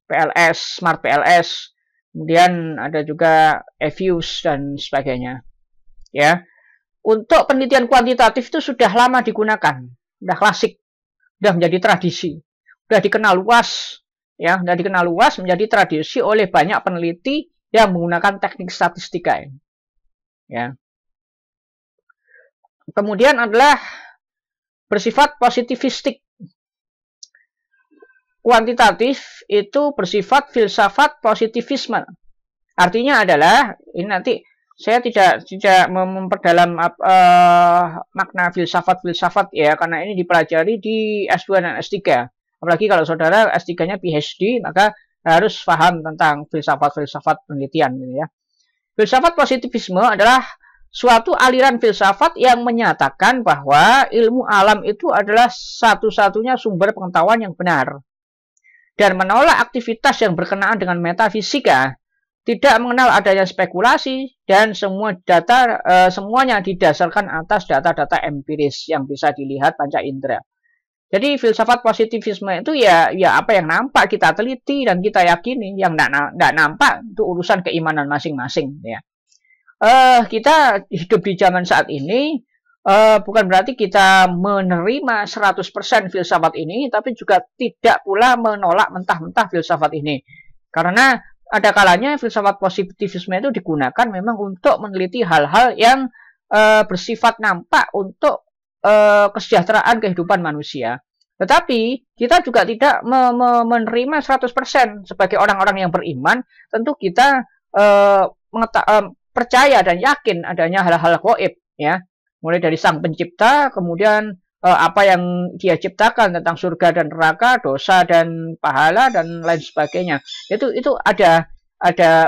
PLS, Smart PLS. Kemudian ada juga EViews dan sebagainya. Ya. Untuk penelitian kuantitatif itu sudah lama digunakan, sudah klasik, sudah menjadi tradisi, sudah dikenal luas, ya, sudah dikenal luas menjadi tradisi oleh banyak peneliti yang menggunakan teknik statistika. Ya. Kemudian adalah bersifat positivistik. Kuantitatif itu bersifat filsafat positivisme. Artinya adalah ini nanti saya tidak memperdalam makna filsafat ya, karena ini dipelajari di S2 dan S3. Apalagi kalau saudara S3-nya PhD, maka harus paham tentang filsafat penelitian gitu ya. Filsafat positivisme adalah suatu aliran filsafat yang menyatakan bahwa ilmu alam itu adalah satu-satunya sumber pengetahuan yang benar. Dan menolak aktivitas yang berkenaan dengan metafisika, tidak mengenal adanya spekulasi, dan semua data semuanya didasarkan atas data-data empiris yang bisa dilihat panca indera. Jadi filsafat positivisme itu ya apa yang nampak kita teliti dan kita yakini, yang tidak nampak itu urusan keimanan masing-masing ya. Kita hidup di zaman saat ini bukan berarti kita menerima 100% filsafat ini, tapi juga tidak pula menolak mentah-mentah filsafat ini. Karena ada kalanya filsafat positivisme itu digunakan memang untuk meneliti hal-hal yang bersifat nampak untuk kesejahteraan kehidupan manusia. Tetapi kita juga tidak menerima 100% sebagai orang-orang yang beriman. Tentu kita percaya dan yakin adanya hal-hal gaib ya. Mulai dari sang pencipta, kemudian apa yang dia ciptakan tentang surga dan neraka, dosa dan pahala dan lain sebagainya. Itu ada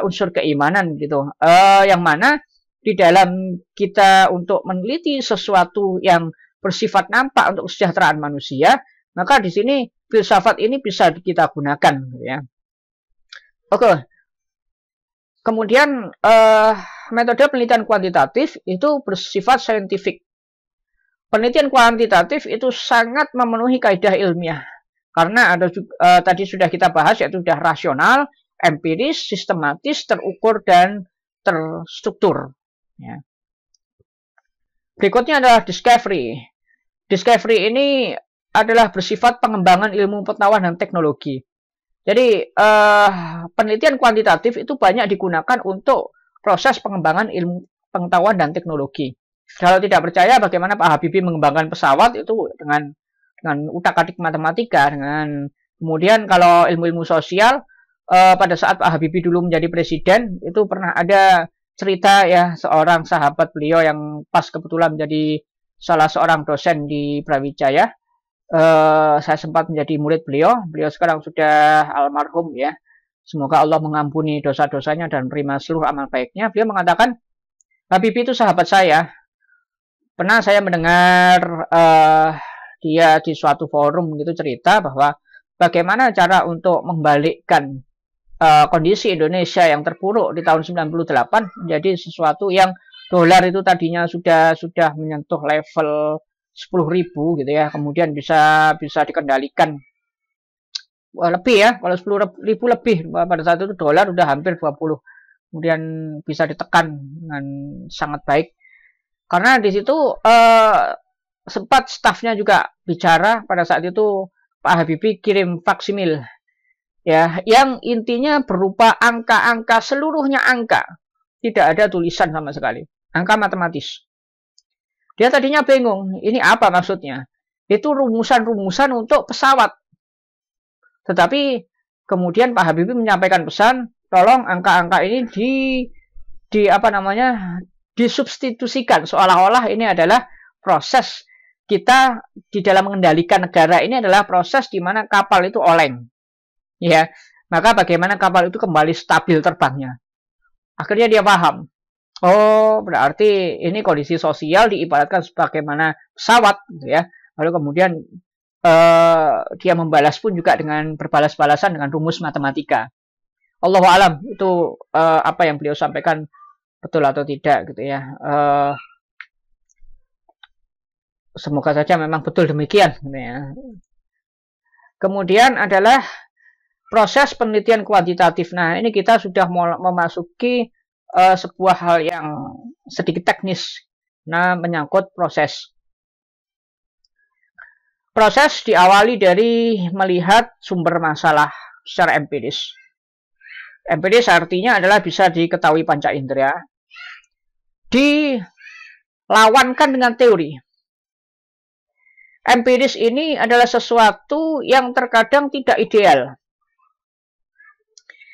unsur keimanan gitu. Yang mana di dalam kita untuk meneliti sesuatu yang bersifat nampak untuk kesejahteraan manusia, maka di sini filsafat ini bisa kita gunakan ya. Oke. Kemudian metode penelitian kuantitatif itu bersifat saintifik. Penelitian kuantitatif itu sangat memenuhi kaidah ilmiah. Karena ada tadi sudah kita bahas, yaitu sudah rasional, empiris, sistematis, terukur, dan terstruktur. Ya. Berikutnya adalah discovery. Discovery ini adalah bersifat pengembangan ilmu pengetahuan dan teknologi. Jadi penelitian kuantitatif itu banyak digunakan untuk proses pengembangan ilmu pengetahuan dan teknologi. Kalau tidak percaya bagaimana Pak Habibie mengembangkan pesawat itu dengan utak-atik matematika, dengan kemudian kalau ilmu-ilmu sosial pada saat Pak Habibie dulu menjadi presiden itu pernah ada cerita ya seorang sahabat beliau yang pas kebetulan menjadi salah seorang dosen di Brawijaya. Saya sempat menjadi murid beliau. Beliau sekarang sudah almarhum ya. Semoga Allah mengampuni dosa-dosanya dan menerima seluruh amal baiknya. Beliau mengatakan, Habibie itu sahabat saya. Pernah saya mendengar dia di suatu forum gitu cerita bahwa bagaimana cara untuk membalikkan kondisi Indonesia yang terpuruk di tahun 98 menjadi sesuatu yang dolar itu tadinya sudah menyentuh level 10.000 gitu ya, kemudian bisa dikendalikan lebih ya, kalau 10.000 lebih pada saat itu dolar udah hampir 20, kemudian bisa ditekan dengan sangat baik. Karena di situ sempat stafnya juga bicara pada saat itu Pak Habibie kirim faksimil ya, yang intinya berupa angka-angka, seluruhnya angka, tidak ada tulisan sama sekali, angka matematis. Dia tadinya bingung, ini apa maksudnya? Itu rumusan-rumusan untuk pesawat. Tetapi kemudian Pak Habibie menyampaikan pesan, tolong angka-angka ini disubstitusikan, seolah-olah ini adalah proses kita di dalam mengendalikan negara, ini adalah proses di mana kapal itu oleng. Ya, maka bagaimana kapal itu kembali stabil terbangnya. Akhirnya dia paham. Oh, berarti ini kondisi sosial diibaratkan sebagaimana pesawat, gitu ya. Lalu kemudian dia membalas pun juga dengan berbalas-balasan dengan rumus matematika. Allahu a'lam itu apa yang beliau sampaikan betul atau tidak, gitu ya. Semoga saja memang betul demikian, gitu ya. Kemudian adalah proses penelitian kuantitatif. Nah, ini kita sudah memasuki sebuah hal yang sedikit teknis, nah menyangkut proses. Proses diawali dari melihat sumber masalah secara empiris. Empiris artinya adalah bisa diketahui panca indera, dilawankan dengan teori. Empiris ini adalah sesuatu yang terkadang tidak ideal.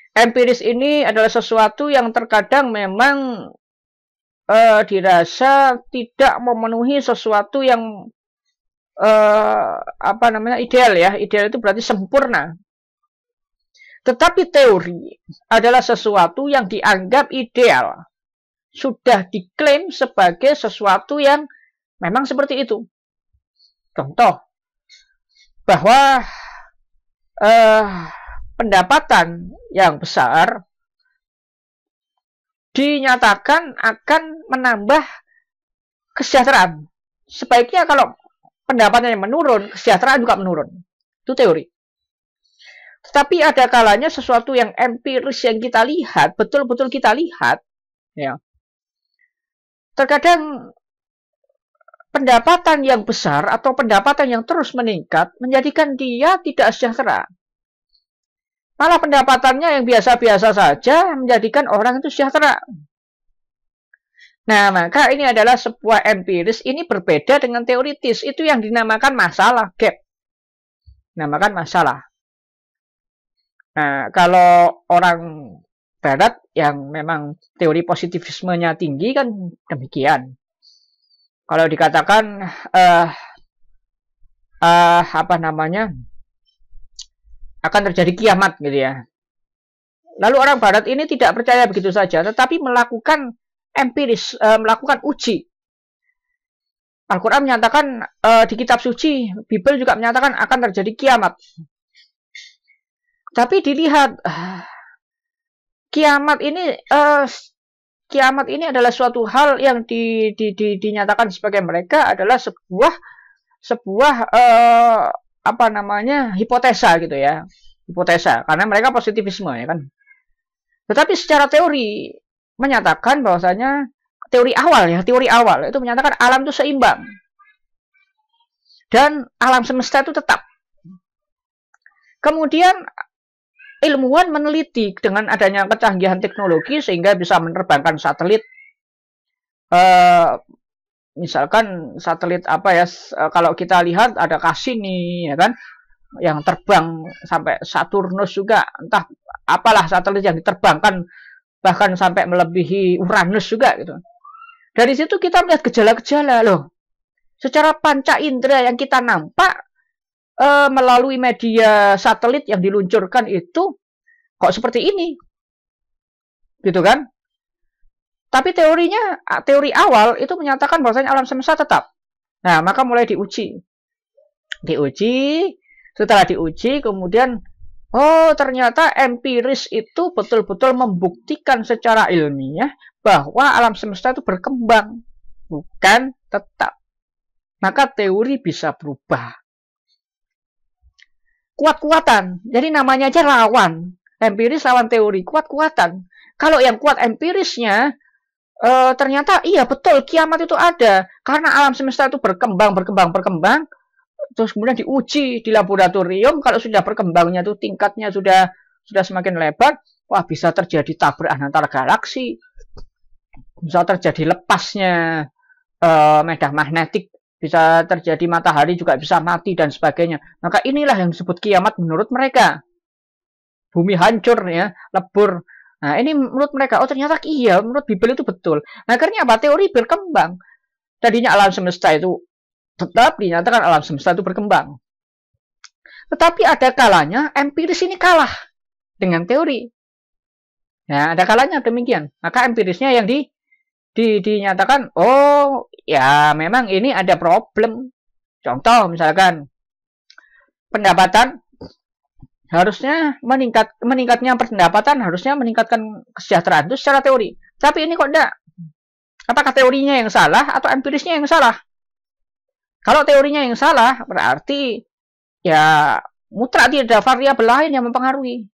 Empiris ini adalah sesuatu yang terkadang memang dirasa tidak memenuhi sesuatu yang ideal ya. Ideal itu berarti sempurna. Tetapi teori adalah sesuatu yang dianggap ideal. Sudah diklaim sebagai sesuatu yang memang seperti itu. Contoh, bahwa pendapatan yang besar dinyatakan akan menambah kesejahteraan. Sebaiknya kalau pendapatannya menurun, kesejahteraan juga menurun. Itu teori. Tetapi ada kalanya sesuatu yang empiris yang kita lihat, betul-betul kita lihat, ya. Terkadang pendapatan yang besar atau pendapatan yang terus meningkat menjadikan dia tidak sejahtera. Malah pendapatannya yang biasa-biasa saja menjadikan orang itu sejahtera. Nah, maka ini adalah sebuah empiris, ini berbeda dengan teoritis. Itu yang dinamakan masalah, gap. Dinamakan masalah. Nah, kalau orang Barat yang memang teori positivismenya tinggi kan demikian. Kalau dikatakan apa namanya, akan terjadi kiamat gitu ya. Lalu orang Barat ini tidak percaya begitu saja, tetapi melakukan empiris, melakukan uji. Al-Quran menyatakan di kitab suci, Bible juga menyatakan akan terjadi kiamat. Tapi dilihat kiamat ini adalah suatu hal yang dinyatakan sebagai mereka adalah sebuah apa namanya, hipotesa gitu ya, hipotesa, karena mereka positivisme ya kan. Tetapi secara teori menyatakan bahwasanya teori awal itu menyatakan alam itu seimbang dan alam semesta itu tetap. Kemudian ilmuwan meneliti dengan adanya kecanggihan teknologi sehingga bisa menerbangkan satelit. Misalkan satelit apa ya, kalau kita lihat ada Cassini ya kan, yang terbang sampai Saturnus juga, entah apalah satelit yang diterbangkan bahkan sampai melebihi Uranus juga gitu. Dari situ kita melihat gejala-gejala loh. Secara panca indera yang kita nampak melalui media satelit yang diluncurkan itu kok seperti ini, gitu kan? Tapi teorinya, teori awal itu menyatakan bahwasanya alam semesta tetap. Nah, maka mulai diuji. Setelah diuji, kemudian, oh ternyata empiris itu betul-betul membuktikan secara ilmiah bahwa alam semesta itu berkembang, bukan tetap. Maka teori bisa berubah. Kuat-kuatan, jadi namanya aja lawan. Empiris lawan teori, kuat-kuatan. Kalau yang kuat empirisnya, ternyata iya betul kiamat itu ada. Karena alam semesta itu berkembang. Terus kemudian diuji di laboratorium. Kalau sudah berkembangnya itu tingkatnya sudah semakin lebar. Wah, bisa terjadi tabrakan antar galaksi. Bisa terjadi lepasnya medan magnetik. Bisa terjadi matahari juga bisa mati dan sebagainya. Maka inilah yang disebut kiamat menurut mereka. Bumi hancur ya, lebur. Nah, ini menurut mereka, oh ternyata iya, menurut Bible itu betul. Nah, akhirnya apa? Teori berkembang. Tadinya alam semesta itu tetap dinyatakan alam semesta itu berkembang. Tetapi ada kalanya empiris ini kalah dengan teori. Nah, ada kalanya demikian. Maka empirisnya yang dinyatakan, oh ya memang ini ada problem. Contoh misalkan pendapatan harusnya meningkatnya pendapatan harusnya meningkatkan kesejahteraan itu secara teori. Tapi ini kok enggak. Apakah teorinya yang salah atau empirisnya yang salah? Kalau teorinya yang salah berarti ya mutlak tidak ada variabel lain yang mempengaruhi.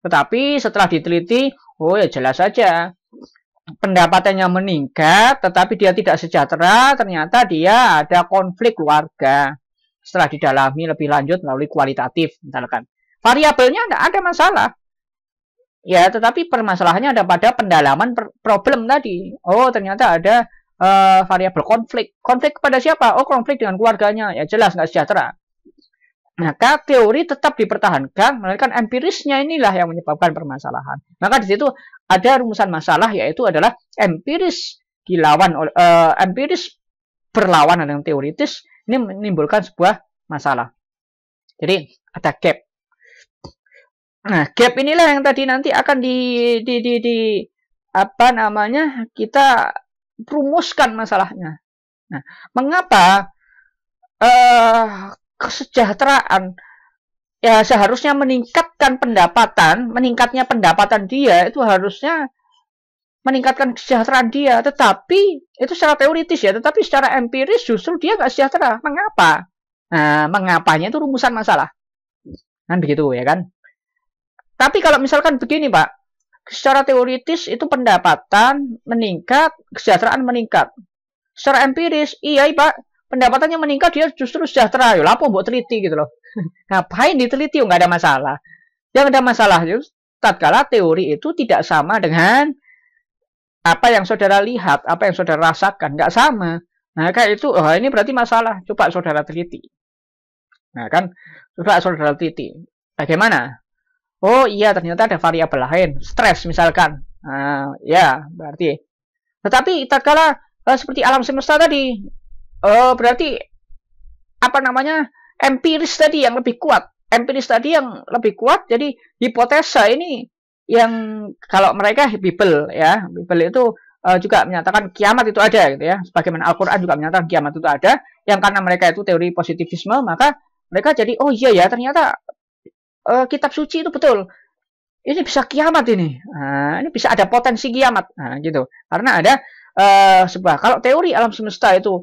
Tetapi setelah diteliti, oh ya jelas saja pendapatannya meningkat, tetapi dia tidak sejahtera, ternyata dia ada konflik keluarga. Setelah didalami lebih lanjut melalui kualitatif, misalkan. Variabelnya tidak ada masalah. Ya, tetapi permasalahannya ada pada pendalaman problem tadi. Oh, ternyata ada variabel konflik. Konflik kepada siapa? Oh, konflik dengan keluarganya. Ya, jelas nggak sejahtera. Maka teori tetap dipertahankan, melainkan empirisnya inilah yang menyebabkan permasalahan. Maka di situ ada rumusan masalah, yaitu adalah empiris empiris berlawanan dengan teoritis. Ini menimbulkan sebuah masalah. Jadi ada gap. Nah, gap inilah yang tadi nanti akan apa namanya, kita rumuskan masalahnya. Nah, mengapa kesejahteraan ya seharusnya meningkatnya pendapatan dia itu harusnya meningkatkan kesejahteraan dia, tetapi itu secara teoritis ya, tetapi secara empiris justru dia nggak sejahtera. Mengapa? Nah, mengapanya itu rumusan masalah. Kan begitu ya kan? Tapi kalau misalkan begini Pak, secara teoritis itu pendapatan meningkat, kesejahteraan meningkat. Secara empiris, iya Pak, pendapatannya meningkat dia justru sejahtera. Ya lapo buat teliti gitu loh. Ngapain diteliti? Nggak ada masalah. Yang ada masalah itu tatkala teori itu tidak sama dengan apa yang saudara lihat, apa yang saudara rasakan, nggak sama. Nah, kayak itu, oh ini berarti masalah. Coba saudara teliti. Nah, kan, coba saudara teliti. Bagaimana? Oh iya, ternyata ada variabel lain, stres misalkan. Nah, ya, berarti. Tetapi tatkala seperti alam semesta tadi, berarti apa namanya? Empiris tadi yang lebih kuat. Empiris tadi yang lebih kuat, jadi hipotesa ini yang kalau mereka Bible ya, Bible itu juga menyatakan kiamat itu ada gitu ya. Sebagaimana Al-Qur'an juga menyatakan kiamat itu ada, yang karena mereka itu teori positivisme, maka mereka jadi oh iya ya, ternyata kitab suci itu betul. Ini bisa kiamat ini. Nah, ini bisa ada potensi kiamat. Nah, gitu. Karena ada sebuah kalau teori alam semesta itu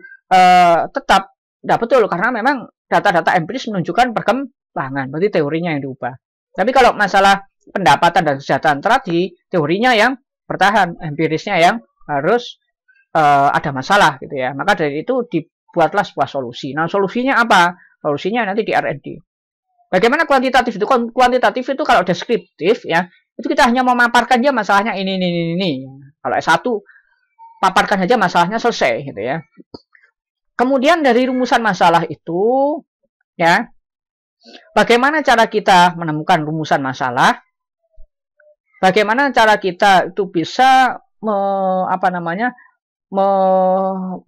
tetap tidak betul karena memang data-data empiris menunjukkan perkembangan. Berarti teorinya yang diubah. Tapi kalau masalah pendapatan dan kesejahteraan tadi, teorinya yang bertahan, empirisnya yang harus ada masalah gitu ya. Maka dari itu dibuatlah sebuah solusi. Nah, solusinya apa? Solusinya nanti di R&D. Bagaimana kuantitatif itu? Kuantitatif itu kalau deskriptif ya, itu kita hanya memaparkan aja masalahnya ini. Kalau S1 paparkan saja masalahnya selesai gitu ya. Kemudian dari rumusan masalah itu ya, bagaimana cara kita menemukan rumusan masalah? Bagaimana cara kita itu bisa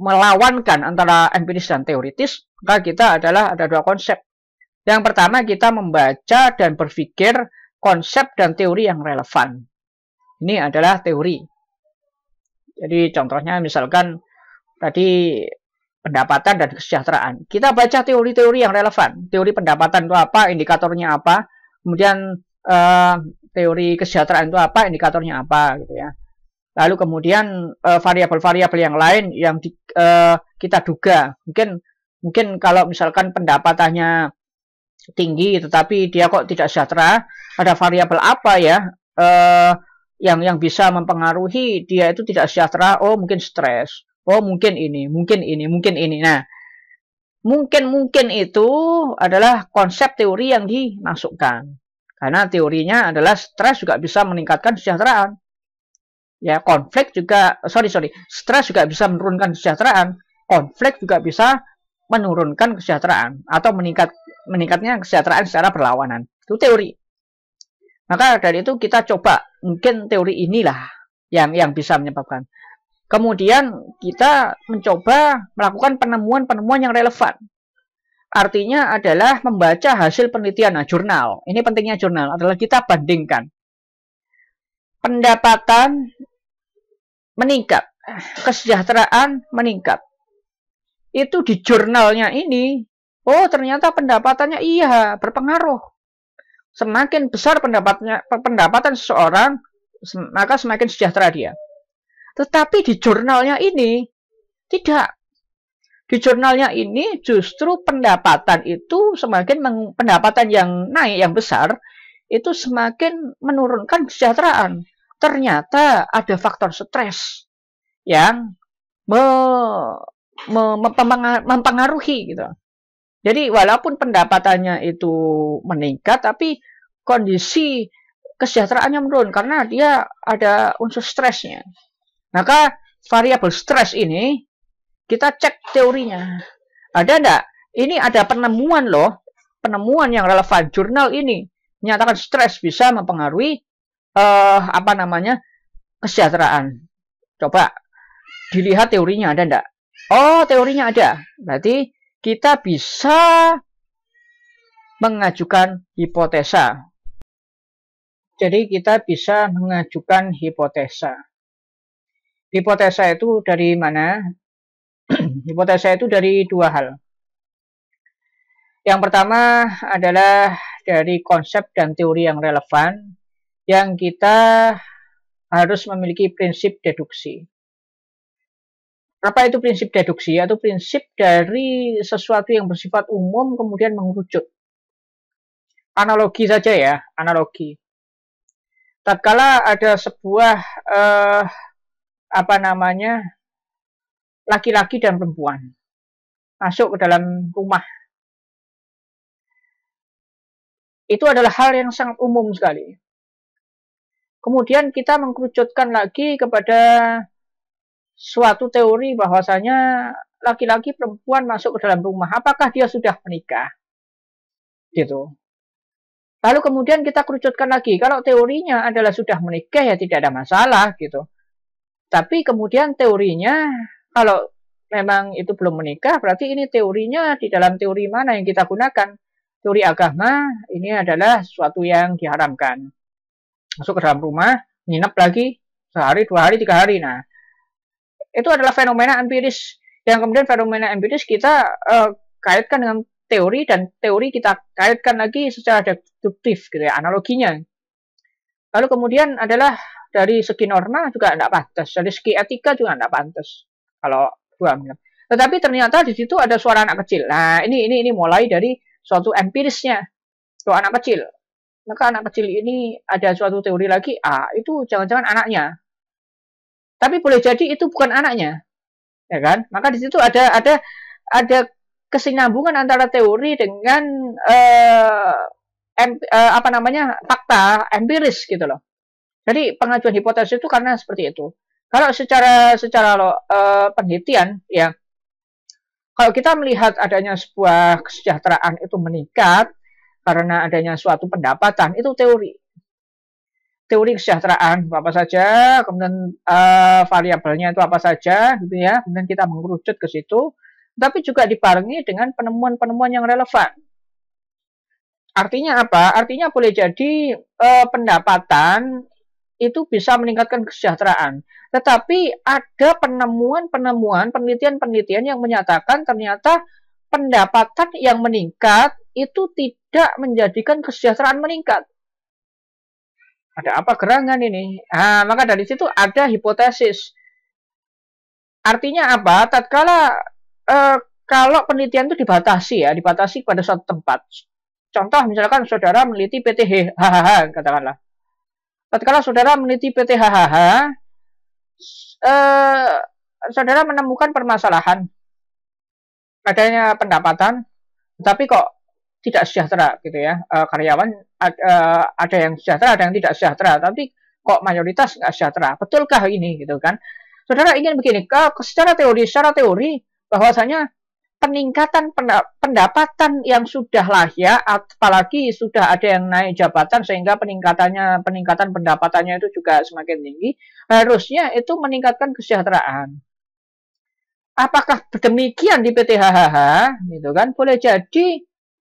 melawankan antara empiris dan teoritis? Maka kita ada dua konsep. Yang pertama kita membaca dan berpikir konsep dan teori yang relevan. Ini adalah teori. Jadi contohnya misalkan tadi pendapatan dan kesejahteraan. Kita baca teori-teori yang relevan. Teori pendapatan itu apa, indikatornya apa. Kemudian teori kesejahteraan itu apa, indikatornya apa gitu ya. Lalu kemudian variabel-variabel yang lain yang kita duga. Mungkin kalau misalkan pendapatannya tinggi tetapi dia kok tidak sejahtera, ada variabel apa ya yang bisa mempengaruhi dia itu tidak sejahtera? Oh mungkin stres, oh mungkin ini. Nah mungkin itu adalah konsep teori yang dimasukkan karena teorinya adalah stres juga bisa meningkatkan kesejahteraan ya, konflik juga stres juga bisa menurunkan kesejahteraan, konflik juga bisa menurunkan kesejahteraan atau meningkatnya kesejahteraan secara berlawanan. Itu teori. Maka dari itu kita coba mungkin teori inilah yang bisa menyebabkan. Kemudian kita mencoba melakukan penemuan-penemuan yang relevan. Artinya adalah membaca hasil penelitian. Nah, jurnal. Ini pentingnya jurnal adalah kita bandingkan. Pendapatan meningkat, kesejahteraan meningkat. Itu di jurnalnya ini, oh ternyata pendapatannya iya berpengaruh. Semakin besar pendapatan seseorang, maka semakin sejahtera dia. Tetapi di jurnalnya ini tidak. Di jurnalnya ini justru pendapatan itu pendapatan yang naik yang besar itu semakin menurunkan kesejahteraan. Ternyata ada faktor stres yang mempengaruhi gitu. Jadi walaupun pendapatannya itu meningkat, tapi kondisi kesejahteraannya menurun karena dia ada unsur stresnya. Maka variabel stres ini kita cek teorinya. Ada enggak? Ini ada penemuan loh, penemuan yang relevan. Jurnal ini menyatakan stres bisa mempengaruhi kesejahteraan. Coba dilihat teorinya ada enggak? Oh, teorinya ada. Berarti kita bisa mengajukan hipotesa. Jadi kita bisa mengajukan hipotesa. Hipotesa itu dari mana? Hipotesa itu dari dua hal. Yang pertama adalah dari konsep dan teori yang relevan yang kita harus memiliki prinsip deduksi. Apa itu prinsip deduksi? Yaitu prinsip dari sesuatu yang bersifat umum kemudian mengerucut. Analogi saja ya, analogi. Tatkala ada sebuah laki-laki dan perempuan masuk ke dalam rumah. Itu adalah hal yang sangat umum sekali. Kemudian kita mengkerucutkan lagi kepada suatu teori bahwasanya laki-laki perempuan masuk ke dalam rumah. Apakah dia sudah menikah? Gitu. Lalu kemudian kita kerucutkan lagi. Kalau teorinya adalah sudah menikah ya tidak ada masalah gitu. Tapi kemudian teorinya kalau memang itu belum menikah, berarti ini teorinya di dalam teori mana yang kita gunakan? Teori agama ini adalah sesuatu yang diharamkan. Masuk ke dalam rumah, nginep lagi sehari, 2 hari, 3 hari. Nah, itu adalah fenomena empiris. Yang kemudian fenomena empiris kita kaitkan dengan teori, dan teori kita kaitkan lagi secara deduktif gitu ya, analoginya. Lalu kemudian adalah dari segi norma juga tidak pantas, dari segi etika juga tidak pantas. Kalau dua, tetapi ternyata di situ ada suara anak kecil. Nah, ini mulai dari suatu empirisnya, suara anak kecil. Maka anak kecil ini ada suatu teori lagi, itu jangan-jangan anaknya. Tapi boleh jadi itu bukan anaknya, ya kan? Maka di situ ada kesinambungan antara teori dengan fakta empiris gitu loh. Jadi pengajuan hipotesis itu karena seperti itu. Kalau secara penelitian ya, kalau kita melihat adanya sebuah kesejahteraan itu meningkat karena adanya suatu pendapatan, itu teori. Teori kesejahteraan apa saja, kemudian variabelnya itu apa saja gitu ya. Kemudian kita mengerucut ke situ, tapi juga dibarengi dengan penemuan-penemuan yang relevan. Artinya apa? Artinya boleh jadi pendapatan itu bisa meningkatkan kesejahteraan. Tetapi ada penemuan-penemuan, penelitian-penelitian yang menyatakan ternyata pendapatan yang meningkat itu tidak menjadikan kesejahteraan meningkat. Ada apa gerangan ini? Maka dari situ ada hipotesis. Artinya apa? Tatkala kalau penelitian itu dibatasi pada suatu tempat. Contoh misalkan saudara meneliti PT HHH, katakanlah. Tatkala saudara meneliti PT HHH, saudara menemukan permasalahan adanya pendapatan, tetapi kok tidak sejahtera gitu ya. Karyawan ada yang sejahtera, ada yang tidak sejahtera, tapi kok mayoritas nggak sejahtera. Betulkah ini gitu kan? Saudara ingin begini, secara teori bahwasanya peningkatan pendapatan yang sudah layak, apalagi sudah ada yang naik jabatan sehingga peningkatan pendapatannya itu juga semakin tinggi, harusnya itu meningkatkan kesejahteraan. Apakah demikian di PT HHH? Gitu kan? Boleh jadi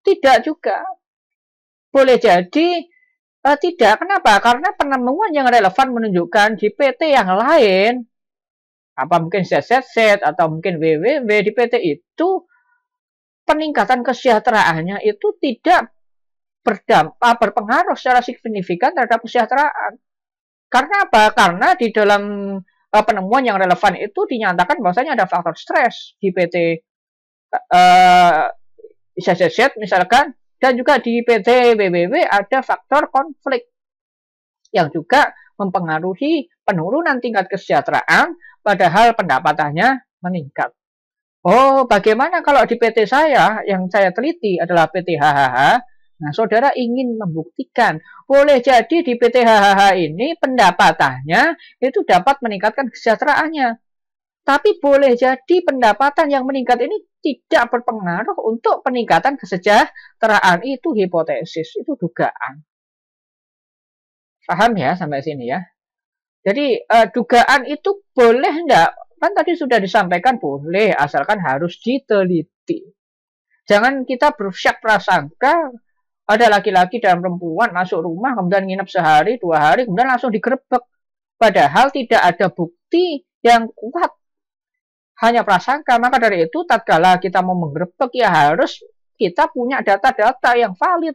tidak juga. Boleh jadi tidak. Kenapa? Karena penemuan yang relevan menunjukkan di PT yang lain, apa mungkin ZZZ atau mungkin WWW, di PT itu peningkatan kesejahteraannya itu tidak berpengaruh secara signifikan terhadap kesejahteraan. Karena apa? Karena di dalam penemuan yang relevan itu dinyatakan bahwasanya ada faktor stres di PT ZZZ misalkan, dan juga di PT WWW ada faktor konflik yang juga mempengaruhi penurunan tingkat kesejahteraan padahal pendapatannya meningkat. Oh, bagaimana kalau di PT saya yang saya teliti adalah PT HHH? Nah, saudara ingin membuktikan, boleh jadi di PT HHH ini pendapatannya itu dapat meningkatkan kesejahteraannya. Tapi boleh jadi pendapatan yang meningkat ini tidak berpengaruh untuk peningkatan kesejahteraan. Itu hipotesis, itu dugaan. Paham ya sampai sini ya? Jadi dugaan itu boleh enggak? Kan tadi sudah disampaikan boleh, asalkan harus diteliti. Jangan kita bersyak prasangka ada laki-laki dan perempuan masuk rumah, kemudian nginep sehari, 2 hari, kemudian langsung digerebek. Padahal tidak ada bukti yang kuat. Hanya prasangka. Maka dari itu, tatkala kita mau menggerebek, ya harus kita punya data-data yang valid.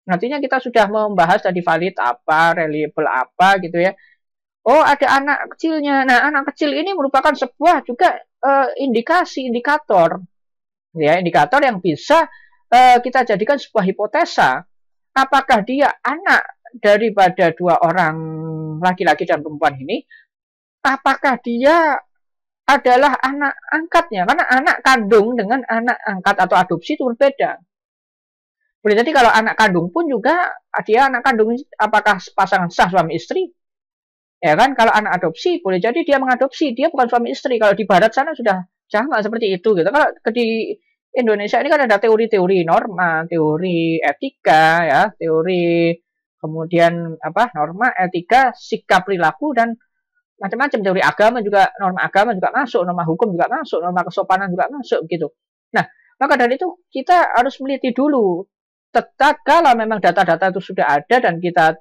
Nantinya kita sudah membahas tadi valid apa, reliable apa gitu ya. Oh, ada anak kecilnya. Nah, anak kecil ini merupakan sebuah juga indikator, ya, indikator yang bisa kita jadikan sebuah hipotesa. Apakah dia anak daripada dua orang laki-laki dan perempuan ini? Apakah dia adalah anak angkatnya? Karena anak kandung dengan anak angkat atau adopsi itu berbeda. Boleh jadi kalau anak kandung pun juga dia anak kandung, apakah pasangan sah suami istri? Ya kan, kalau anak adopsi boleh jadi dia mengadopsi, dia bukan suami istri. Kalau di barat sana sudah sama seperti itu gitu. Kalau di Indonesia ini kan ada teori-teori norma, teori etika, ya, teori kemudian apa norma, etika, sikap perilaku dan macam-macam. Teori agama juga masuk, norma hukum juga masuk, norma kesopanan juga masuk gitu. Nah, maka dari itu kita harus meneliti dulu. Tetap kalau memang data-data itu sudah ada dan kita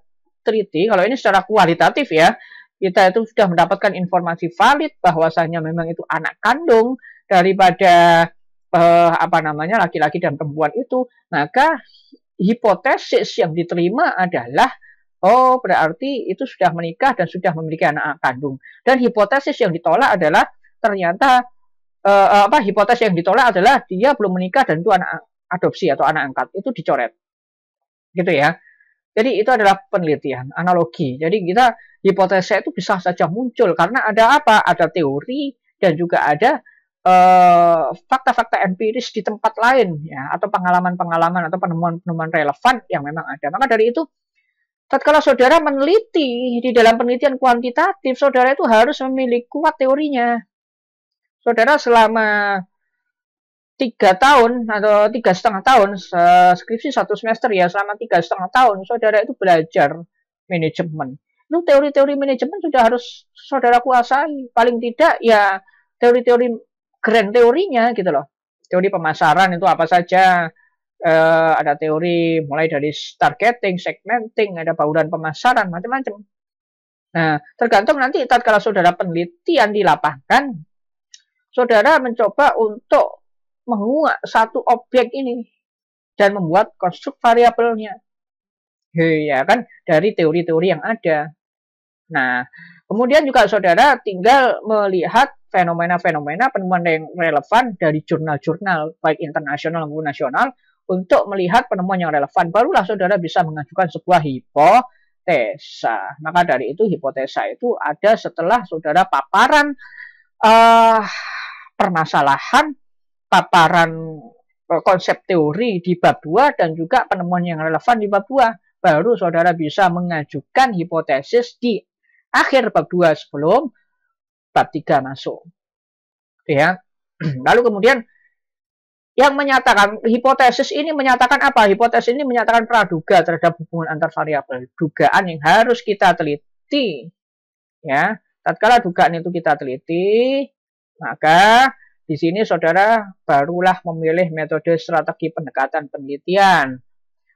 teliti, kalau ini secara kualitatif ya, kita itu sudah mendapatkan informasi valid bahwasanya memang itu anak kandung daripada laki-laki dan perempuan itu, maka hipotesis yang diterima adalah oh berarti itu sudah menikah dan sudah memiliki anak kandung. Dan hipotesis yang ditolak adalah ternyata hipotesis yang ditolak adalah dia belum menikah dan itu anak adopsi atau anak angkat, itu dicoret. Gitu ya. Jadi itu adalah penelitian, analogi. Jadi kita hipotesa itu bisa saja muncul karena ada apa? Ada teori dan juga ada fakta-fakta empiris di tempat lain ya, atau pengalaman-pengalaman atau penemuan-penemuan relevan yang memang ada. Maka dari itu, tatkala saudara meneliti di dalam penelitian kuantitatif, saudara itu harus memiliki kuat teorinya. Saudara selama 3 tahun atau 3,5 tahun skripsi 1 semester ya, selama 3,5 tahun saudara itu belajar manajemen. Itu teori-teori manajemen sudah harus saudara kuasai. Paling tidak ya teori-teori grand teorinya gitu loh. Teori pemasaran itu apa saja? Ada teori mulai dari targeting, segmenting, ada bauran pemasaran, macam-macam. Nah, tergantung nanti tatkala saudara penelitian di lapangan, saudara mencoba untuk menguak satu objek ini dan membuat konstruk variabelnya, ya kan, dari teori-teori yang ada. Nah, kemudian juga saudara tinggal melihat fenomena-fenomena penemuan yang relevan dari jurnal-jurnal baik internasional maupun nasional untuk melihat penemuan yang relevan. Barulah saudara bisa mengajukan sebuah hipotesa. Maka dari itu hipotesa itu ada setelah saudara paparan permasalahan, paparan konsep teori di bab 2 dan juga penemuan yang relevan di bab 2. Baru saudara bisa mengajukan hipotesis di akhir bab 2 sebelum bab 3 masuk. Ya. Lalu kemudian yang menyatakan hipotesis ini menyatakan apa? Hipotesis ini menyatakan praduga terhadap hubungan antar variabel, dugaan yang harus kita teliti. Ya, tatkala dugaan itu kita teliti, maka di sini saudara barulah memilih metode strategi pendekatan penelitian.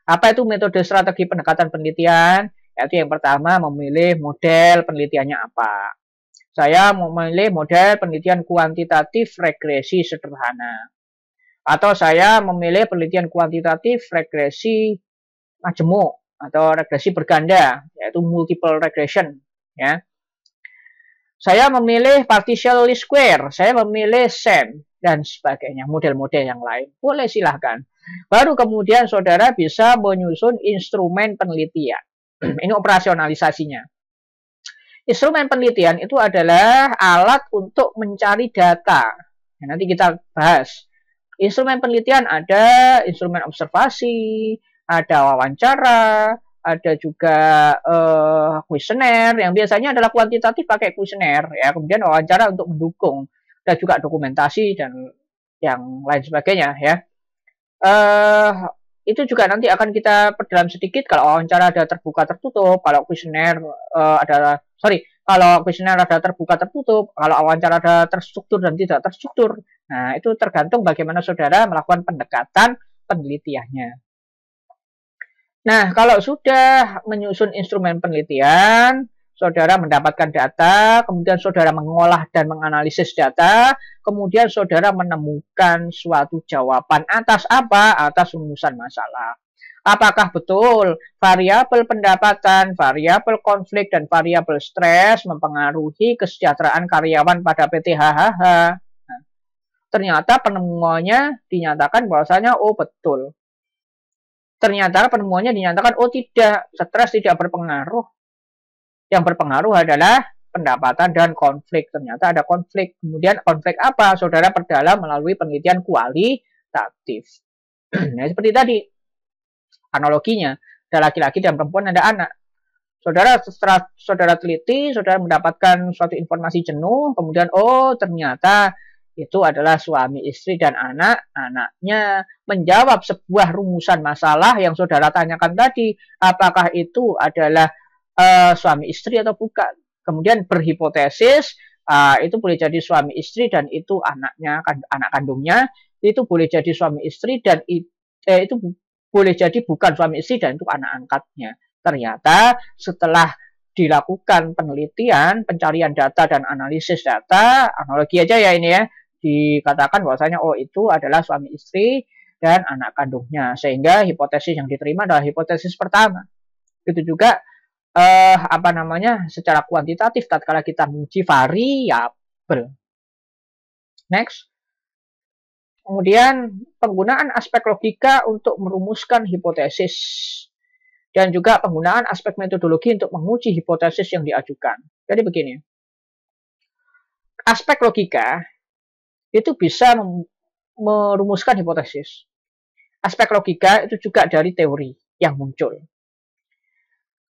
Apa itu metode strategi pendekatan penelitian? Yaitu yang pertama memilih model penelitiannya apa. Saya memilih model penelitian kuantitatif regresi sederhana. Atau saya memilih penelitian kuantitatif regresi majemuk atau regresi berganda, yaitu multiple regression. Ya. Saya memilih partial least square, saya memilih SEM, dan sebagainya, model-model yang lain. Boleh silahkan. Baru kemudian saudara bisa menyusun instrumen penelitian. Ini operasionalisasinya. Instrumen penelitian itu adalah alat untuk mencari data. Nah, nanti kita bahas. Instrumen penelitian ada instrumen observasi, ada wawancara, ada juga kuesioner yang biasanya adalah kuantitatif pakai kuesioner ya, kemudian wawancara untuk mendukung, dan juga dokumentasi dan yang lain sebagainya ya. Itu juga nanti akan kita perdalam sedikit. Kalau wawancara ada terbuka tertutup, kalau kuesioner kalau kuesioner ada terbuka tertutup, kalau wawancara ada terstruktur dan tidak terstruktur. Nah, itu tergantung bagaimana saudara melakukan pendekatan penelitiannya. Nah, kalau sudah menyusun instrumen penelitian, saudara mendapatkan data, kemudian saudara mengolah dan menganalisis data, kemudian saudara menemukan suatu jawaban atas apa? Atas rumusan masalah. Apakah betul variabel pendapatan, variabel konflik, dan variabel stres mempengaruhi kesejahteraan karyawan pada PT HHH? Nah, ternyata penemuannya dinyatakan bahwasanya oh betul. Ternyata penemuannya dinyatakan oh tidak, stres tidak berpengaruh. Yang berpengaruh adalah pendapatan dan konflik. Ternyata ada konflik. Kemudian konflik apa? Saudara perdalam melalui penelitian kualitatif. Nah, seperti tadi analoginya, ada laki-laki dan perempuan, ada anak. Saudara setelah saudara teliti, saudara mendapatkan suatu informasi jenuh, kemudian oh ternyata itu adalah suami istri dan anak-anaknya menjawab sebuah rumusan masalah yang saudara tanyakan tadi, apakah itu adalah suami istri atau bukan. Kemudian berhipotesis itu boleh jadi suami istri dan itu anaknya, anak kandungnya, itu boleh jadi suami istri dan itu boleh jadi bukan suami istri dan itu anak angkatnya. Ternyata setelah dilakukan penelitian, pencarian data dan analisis data, analogi aja ya ini ya, dikatakan bahwasanya oh itu adalah suami istri dan anak kandungnya. Sehingga hipotesis yang diterima adalah hipotesis pertama. Begitu juga secara kuantitatif tatkala kita menguji variabel. Next. Kemudian penggunaan aspek logika untuk merumuskan hipotesis dan juga penggunaan aspek metodologi untuk menguji hipotesis yang diajukan. Jadi begini. Aspek logika itu bisa merumuskan hipotesis. Aspek logika itu juga dari teori yang muncul.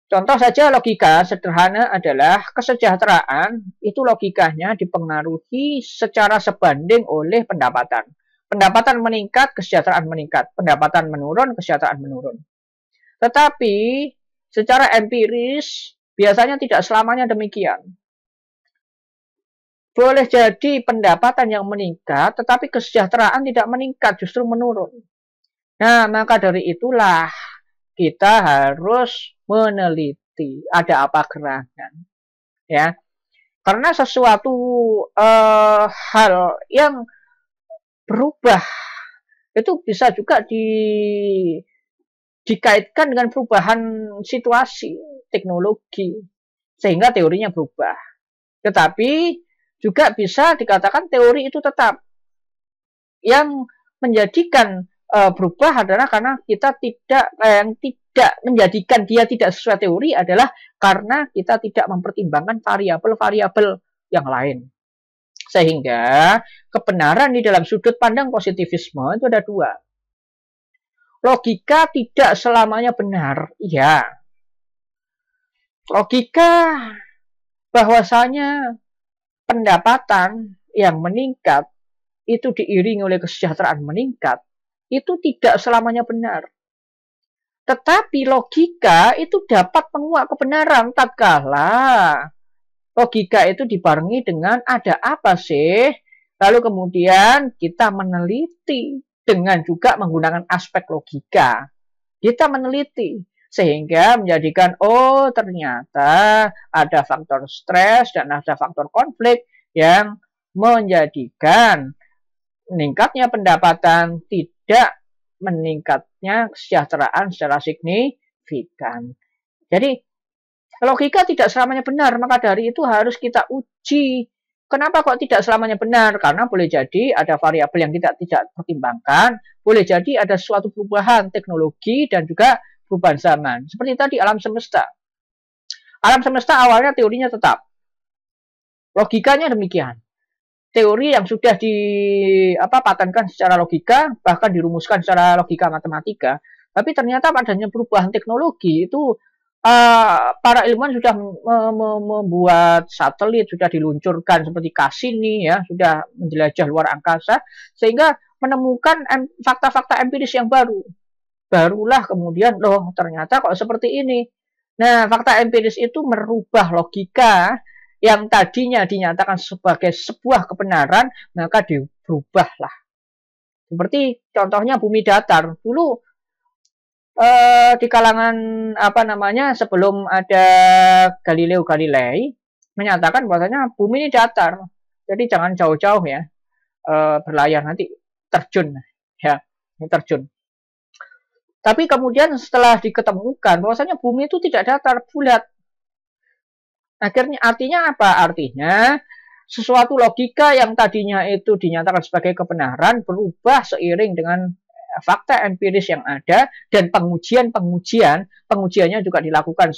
Contoh saja logika sederhana adalah kesejahteraan itu logikanya dipengaruhi secara sebanding oleh pendapatan. Pendapatan meningkat, kesejahteraan meningkat. Pendapatan menurun, kesejahteraan menurun. Tetapi secara empiris biasanya tidak selamanya demikian. Boleh jadi pendapatan yang meningkat, tetapi kesejahteraan tidak meningkat, justru menurun. Nah, maka dari itulah kita harus meneliti ada apa gerangan, ya. Karena sesuatu hal yang berubah itu bisa juga dikaitkan dengan perubahan situasi teknologi sehingga teorinya berubah. Tetapi juga bisa dikatakan teori itu tetap. Yang menjadikan berubah adalah karena kita tidak menjadikan dia tidak sesuai teori adalah karena kita tidak mempertimbangkan variabel-variabel yang lain. Sehingga kebenaran di dalam sudut pandang positivisme itu ada dua. Logika tidak selamanya benar, iya. Logika bahwasanya pendapatan yang meningkat itu diiringi oleh kesejahteraan meningkat, itu tidak selamanya benar. Tetapi logika itu dapat menguak kebenaran tatkala logika itu dibarengi dengan ada apa sih? Lalu kemudian kita meneliti dengan juga menggunakan aspek logika. Kita meneliti sehingga menjadikan oh ternyata ada faktor stres dan ada faktor konflik yang menjadikan meningkatnya pendapatan tidak meningkatnya kesejahteraan secara signifikan. Jadi logika tidak selamanya benar, maka dari itu harus kita uji. Kenapa kok tidak selamanya benar? Karena boleh jadi ada variabel yang kita tidak pertimbangkan, boleh jadi ada suatu perubahan teknologi dan juga perubahan zaman. Seperti tadi alam semesta. Alam semesta awalnya teorinya tetap. Logikanya demikian. Teori yang sudah dipatenkan secara logika, bahkan dirumuskan secara logika matematika, tapi ternyata padanya perubahan teknologi itu para ilmuwan sudah membuat satelit, sudah diluncurkan seperti Cassini ya, sudah menjelajah luar angkasa sehingga menemukan fakta-fakta empiris yang baru. Barulah kemudian loh ternyata kok seperti ini. Nah, fakta empiris itu merubah logika yang tadinya dinyatakan sebagai sebuah kebenaran, maka dirubahlah. Seperti contohnya bumi datar. Dulu di kalangan sebelum ada Galileo Galilei menyatakan bahwasanya bumi ini datar, jadi jangan jauh-jauh ya berlayar nanti terjun ya, terjun. Tapi kemudian setelah diketemukan bahwasanya bumi itu tidak datar, bulat. Akhirnya artinya apa? Artinya sesuatu logika yang tadinya itu dinyatakan sebagai kebenaran berubah seiring dengan fakta empiris yang ada, dan pengujiannya juga dilakukan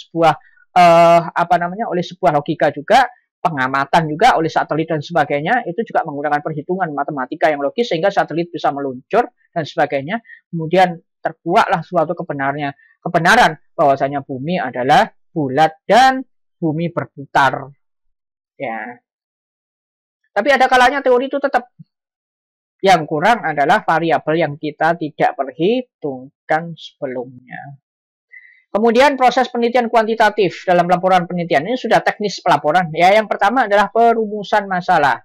oleh sebuah logika juga, pengamatan juga oleh satelit dan sebagainya, itu juga menggunakan perhitungan matematika yang logis sehingga satelit bisa meluncur dan sebagainya. Kemudian terbuatlah suatu kebenaran bahwasanya bumi adalah bulat dan bumi berputar. Ya. Tapi ada kalanya teori itu tetap, yang kurang adalah variabel yang kita tidak perhitungkan sebelumnya. Kemudian proses penelitian kuantitatif dalam laporan penelitian ini sudah teknis pelaporan. Ya, yang pertama adalah perumusan masalah.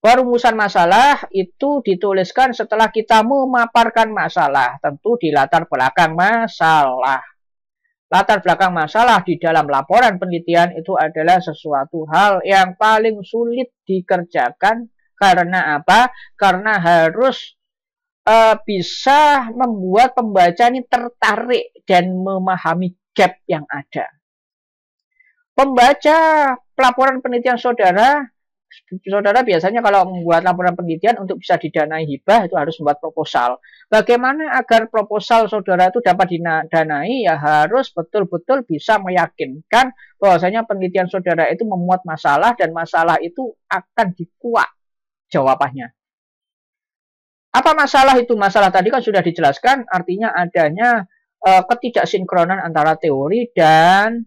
Perumusan masalah itu dituliskan setelah kita memaparkan masalah, tentu di latar belakang masalah. Latar belakang masalah di dalam laporan penelitian itu adalah sesuatu hal yang paling sulit dikerjakan. Karena apa? Karena harus bisa membuat pembaca ini tertarik dan memahami gap yang ada. Pembaca pelaporan penelitian saudara biasanya kalau membuat laporan penelitian untuk bisa didanai hibah itu harus membuat proposal. Bagaimana agar proposal saudara itu dapat didanai? Ya harus betul-betul bisa meyakinkan bahwasanya penelitian saudara itu memuat masalah dan masalah itu akan dikuak jawabannya. Apa masalah itu? Masalah tadi kan sudah dijelaskan, artinya adanya ketidaksinkronan antara teori dan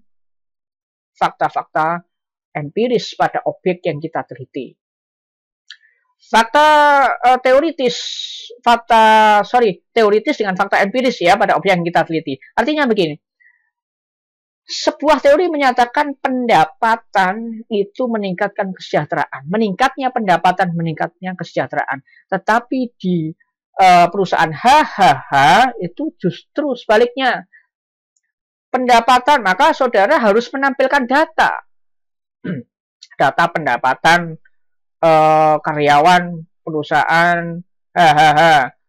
fakta-fakta empiris pada objek yang kita teliti. Teoritis dengan fakta empiris ya pada objek yang kita teliti. Artinya begini. Sebuah teori menyatakan pendapatan itu meningkatkan kesejahteraan. Meningkatnya pendapatan, meningkatnya kesejahteraan. Tetapi di perusahaan HHH itu justru sebaliknya. Pendapatan, maka saudara harus menampilkan data. Data pendapatan karyawan perusahaan HHH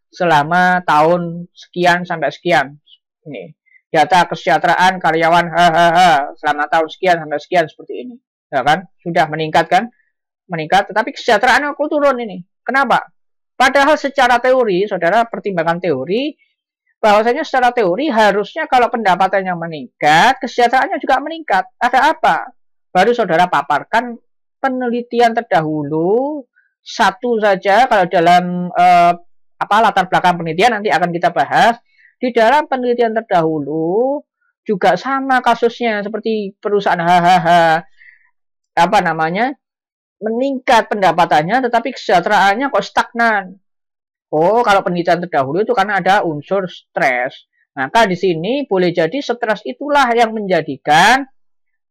selama tahun sekian sampai sekian. Ini. Data kesejahteraan karyawan selama tahun sekian sampai sekian seperti ini, ya kan? Sudah meningkat kan? Meningkat, tetapi kesejahteraan aku turun ini. Kenapa? Padahal secara teori, saudara pertimbangan teori, bahwasanya secara teori harusnya kalau pendapatannya meningkat, kesejahteraannya juga meningkat. Ada apa? Baru saudara paparkan penelitian terdahulu satu saja kalau dalam latar belakang penelitian nanti akan kita bahas. Di dalam penelitian terdahulu juga sama kasusnya seperti perusahaan meningkat pendapatannya tetapi kesejahteraannya kok stagnan. Oh, kalau penelitian terdahulu itu karena ada unsur stres. Maka di sini boleh jadi stres itulah yang menjadikan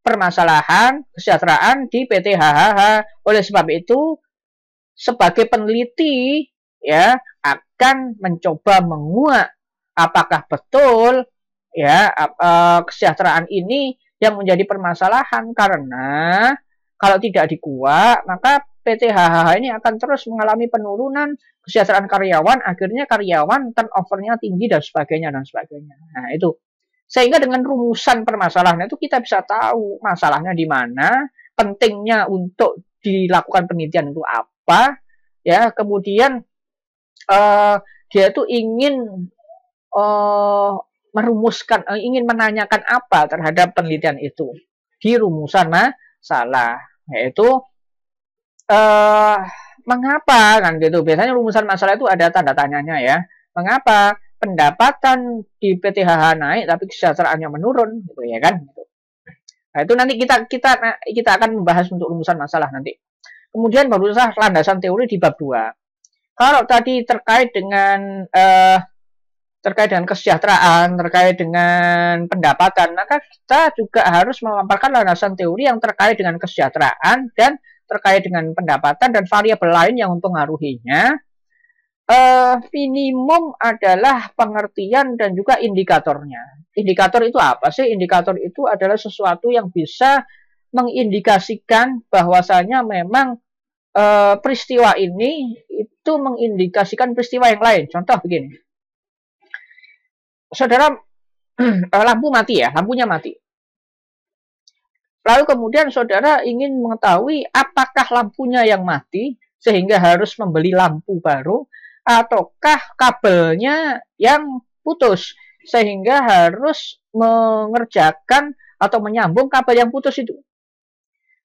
permasalahan kesejahteraan di PT HHH. Oleh sebab itu sebagai peneliti ya akan mencoba menguak apakah betul ya kesejahteraan ini yang menjadi permasalahan, karena kalau tidak dikuak maka PT HHH ini akan terus mengalami penurunan kesejahteraan karyawan, akhirnya karyawan turnover-nya tinggi dan sebagainya dan sebagainya. Nah, itu. Sehingga dengan rumusan permasalahan itu kita bisa tahu masalahnya di mana, pentingnya untuk dilakukan penelitian itu apa, ya, kemudian dia itu ingin merumuskan, ingin menanyakan apa terhadap penelitian itu di rumusan masalah, yaitu mengapa kan gitu. Biasanya rumusan masalah itu ada tanda tanyanya ya. Mengapa pendapatan di PT HH naik tapi kesejahteraannya menurun gitu ya kan gitu. Nah, itu nanti kita akan membahas untuk rumusan masalah nanti. Kemudian baru saja landasan teori di bab 2. Kalau tadi terkait dengan kesejahteraan, terkait dengan pendapatan, maka kita juga harus memaparkan landasan teori yang terkait dengan kesejahteraan dan terkait dengan pendapatan dan variabel lain yang mempengaruhinya. Minimum adalah pengertian dan juga indikatornya. Indikator itu apa sih? Indikator itu adalah sesuatu yang bisa mengindikasikan bahwasanya memang peristiwa ini itu mengindikasikan peristiwa yang lain. Contoh begini. saudara lampu mati ya, lampunya mati. Lalu kemudian saudara ingin mengetahui apakah lampunya yang mati sehingga harus membeli lampu baru, ataukah kabelnya yang putus sehingga harus mengerjakan atau menyambung kabel yang putus itu.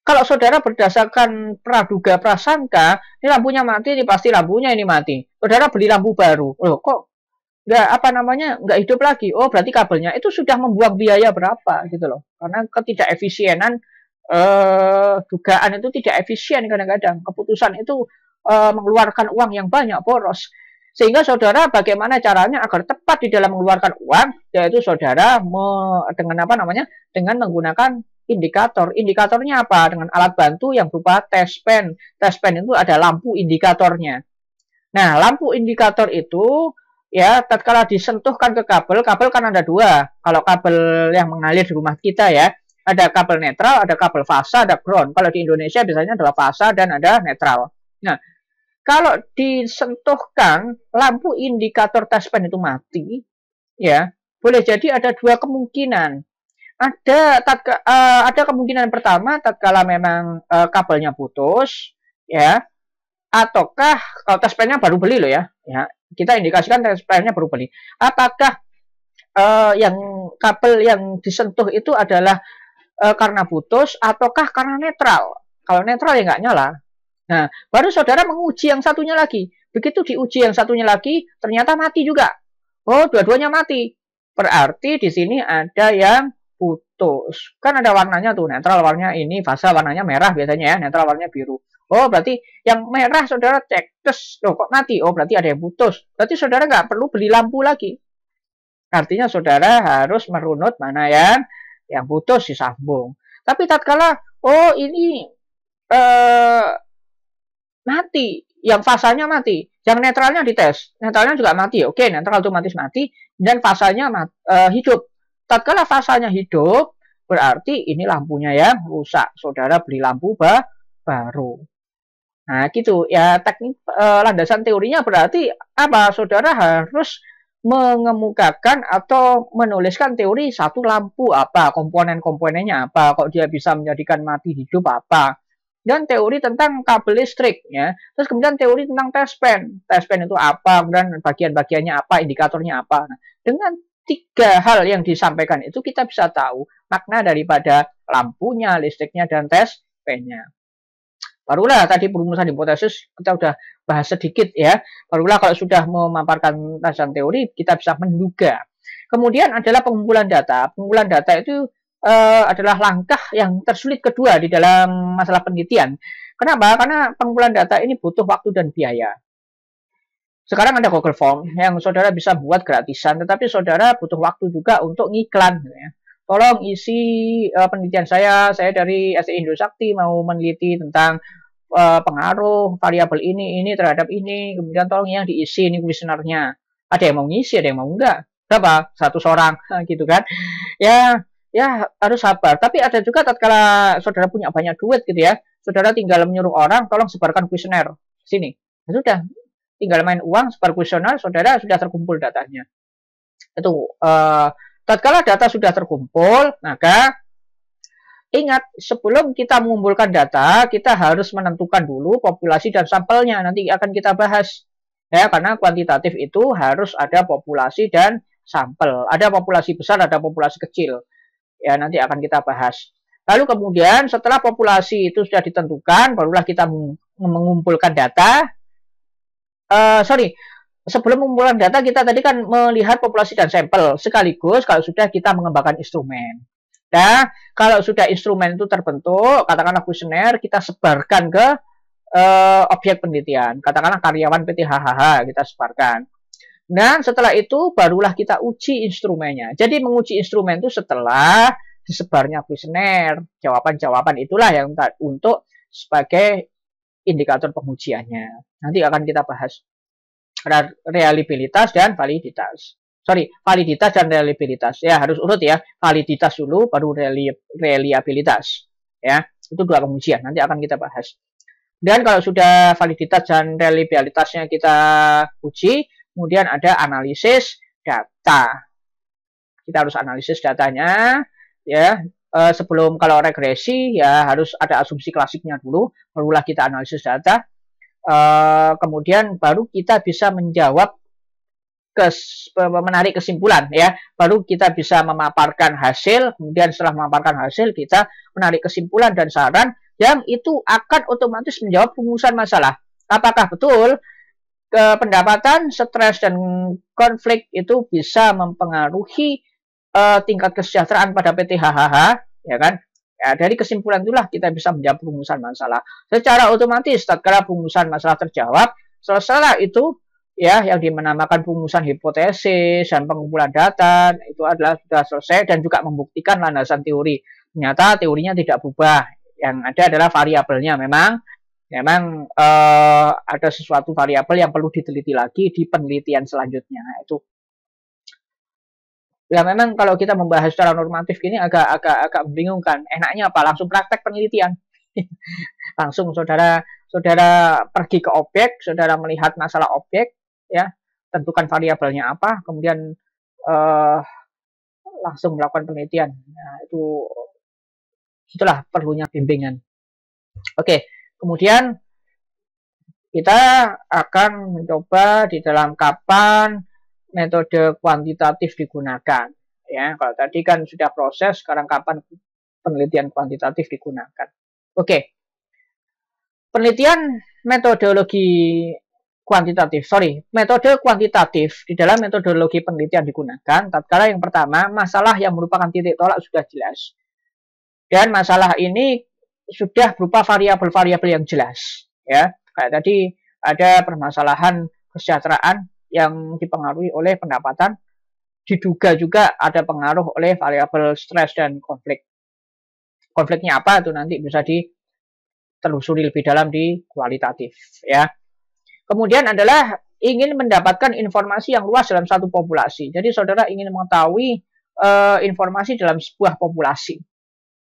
Kalau saudara berdasarkan praduga prasangka, ini lampunya mati, ini pasti lampunya ini mati. Saudara beli lampu baru, loh kok nggak hidup lagi? Oh berarti kabelnya itu sudah membuang biaya berapa gitu loh. Karena ketidakefisienan dugaan itu tidak efisien kadang-kadang. Keputusan itu mengeluarkan uang yang banyak, boros. Sehingga saudara bagaimana caranya agar tepat di dalam mengeluarkan uang, yaitu saudara dengan menggunakan indikator. Indikatornya apa? Dengan alat bantu yang berupa test pen. Test pen itu ada lampu indikatornya. Nah, lampu indikator itu ya tatkala disentuhkan ke kabel, kabel kan ada dua. Kalau kabel yang mengalir di rumah kita ya, ada kabel netral, ada kabel fasa, ada ground. Kalau di Indonesia biasanya adalah fasa dan ada netral. Nah, kalau disentuhkan lampu indikator test pen itu mati, ya boleh jadi ada dua kemungkinan. Ada kemungkinan pertama tatkala memang kabelnya putus, ya, ataukah kalau test pen-nya baru beli loh ya, kita indikasikan test pen-nya baru beli. Apakah yang kabel yang disentuh itu adalah karena putus ataukah karena netral? Kalau netral ya nggak nyala. Nah, baru saudara menguji yang satunya lagi. Begitu diuji yang satunya lagi, ternyata mati juga. Oh, dua-duanya mati. Berarti di sini ada yang putus. Kan ada warnanya tuh, netral warnanya ini, fasa warnanya merah biasanya ya, netral warnanya biru. Oh, berarti yang merah saudara cek, terus loh kok mati? Oh, berarti ada yang putus. Berarti saudara nggak perlu beli lampu lagi. Artinya saudara harus merunut mana yang putus disambung. Tapi tatkala, oh ini mati, yang fasanya mati, yang netralnya dites, netralnya juga mati, oke, netral otomatis mati, dan fasanya hidup. Tatkala fasanya hidup, berarti ini lampunya yang rusak, saudara beli lampu baru. Nah gitu ya, teknik landasan teorinya berarti apa? Saudara harus mengemukakan atau menuliskan teori satu lampu apa, komponen-komponennya apa, kok dia bisa menjadikan mati hidup apa. Dan teori tentang kabel listrik ya. Terus kemudian teori tentang test pen. Test pen itu apa, kemudian bagian-bagiannya apa, indikatornya apa. Nah, dengan tiga hal yang disampaikan itu kita bisa tahu makna daripada lampunya, listriknya, dan test pennya. Barulah tadi perumusan hipotesis kita udah bahas sedikit ya. Barulah kalau sudah memaparkan landasan teori kita bisa menduga. Kemudian adalah pengumpulan data. Pengumpulan data itu adalah langkah yang tersulit kedua di dalam masalah penelitian. Kenapa? Karena pengumpulan data ini butuh waktu dan biaya. Sekarang ada Google Form yang saudara bisa buat gratisan, tetapi saudara butuh waktu juga untuk ngiklan. Ya. Tolong isi penelitian saya dari SI Indosakti mau meneliti tentang pengaruh variabel ini terhadap ini, kemudian tolong yang diisi ini kuesionernya. Ada yang mau ngisi, ada yang mau enggak. Berapa? 100 orang, gitu kan. Ya harus sabar. Tapi ada juga tatkala saudara punya banyak duit gitu ya, saudara tinggal menyuruh orang tolong sebarkan kuesioner sini. Ya sudah, tinggal main uang sebar kuesioner, saudara sudah terkumpul datanya. Itu tatkala data sudah terkumpul, maka ingat sebelum kita mengumpulkan data, kita harus menentukan dulu populasi dan sampelnya. Nanti akan kita bahas. Ya, karena kuantitatif itu harus ada populasi dan sampel. Ada populasi besar, ada populasi kecil. Ya, nanti akan kita bahas. Lalu kemudian setelah populasi itu sudah ditentukan, barulah kita mengumpulkan data. Sebelum mengumpulkan data, kita tadi kan melihat populasi dan sampel. Sekaligus kalau sudah kita mengembangkan instrumen. Nah, kalau sudah instrumen itu terbentuk, katakanlah kuesioner, kita sebarkan ke objek penelitian. Katakanlah karyawan PT HHH, kita sebarkan. Dan setelah itu barulah kita uji instrumennya. Jadi menguji instrumen itu setelah disebarnya kuesioner. Jawaban-jawaban itulah yang untuk sebagai indikator pengujiannya. Nanti akan kita bahas reliabilitas dan validitas. Validitas dan reliabilitas. Ya, harus urut ya. Validitas dulu baru reliabilitas. Ya, itu dua pengujian. Nanti akan kita bahas. Dan kalau sudah validitas dan reliabilitasnya kita uji, kemudian ada analisis data. kita harus analisis datanya, ya. Sebelum kalau regresi ya harus ada asumsi klasiknya dulu, barulah kita analisis data. Kemudian baru kita bisa menjawab menarik kesimpulan, ya, baru kita bisa memaparkan hasil. Kemudian setelah memaparkan hasil kita menarik kesimpulan dan saran yang itu akan otomatis menjawab rumusan masalah. Apakah betul pendapatan, stres, dan konflik itu bisa mempengaruhi tingkat kesejahteraan pada PT HHH, ya kan? Ya, dari kesimpulan itulah kita bisa menjawab rumusan masalah. Secara otomatis tatkala rumusan masalah terjawab, setelah itu ya yang dinamakan rumusan hipotesis dan pengumpulan data itu adalah sudah selesai dan juga membuktikan landasan teori. Ternyata teorinya tidak berubah. Yang ada adalah variabelnya memang ada sesuatu variabel yang perlu diteliti lagi di penelitian selanjutnya. Itu ya memang kalau kita membahas secara normatif ini agak membingungkan. Enaknya apa? Langsung praktek penelitian. Langsung saudara pergi ke objek, saudara melihat masalah objek, ya, tentukan variabelnya apa, kemudian langsung melakukan penelitian. Nah, itulah perlunya bimbingan. Oke, kemudian kita akan mencoba di dalam kapan metode kuantitatif digunakan. Ya, kalau tadi kan sudah proses, sekarang kapan penelitian kuantitatif digunakan. Oke. Penelitian metodologi metode kuantitatif di dalam metodologi penelitian digunakan tatkala yang pertama masalah yang merupakan titik tolak sudah jelas. Dan masalah ini sudah berupa variabel-variabel yang jelas, ya. Kayak tadi ada permasalahan kesejahteraan yang dipengaruhi oleh pendapatan, diduga juga ada pengaruh oleh variabel stres dan konflik. Konfliknya apa itu nanti bisa ditelusuri lebih dalam di kualitatif, ya. Kemudian adalah ingin mendapatkan informasi yang luas dalam satu populasi. Jadi saudara ingin mengetahui informasi dalam sebuah populasi.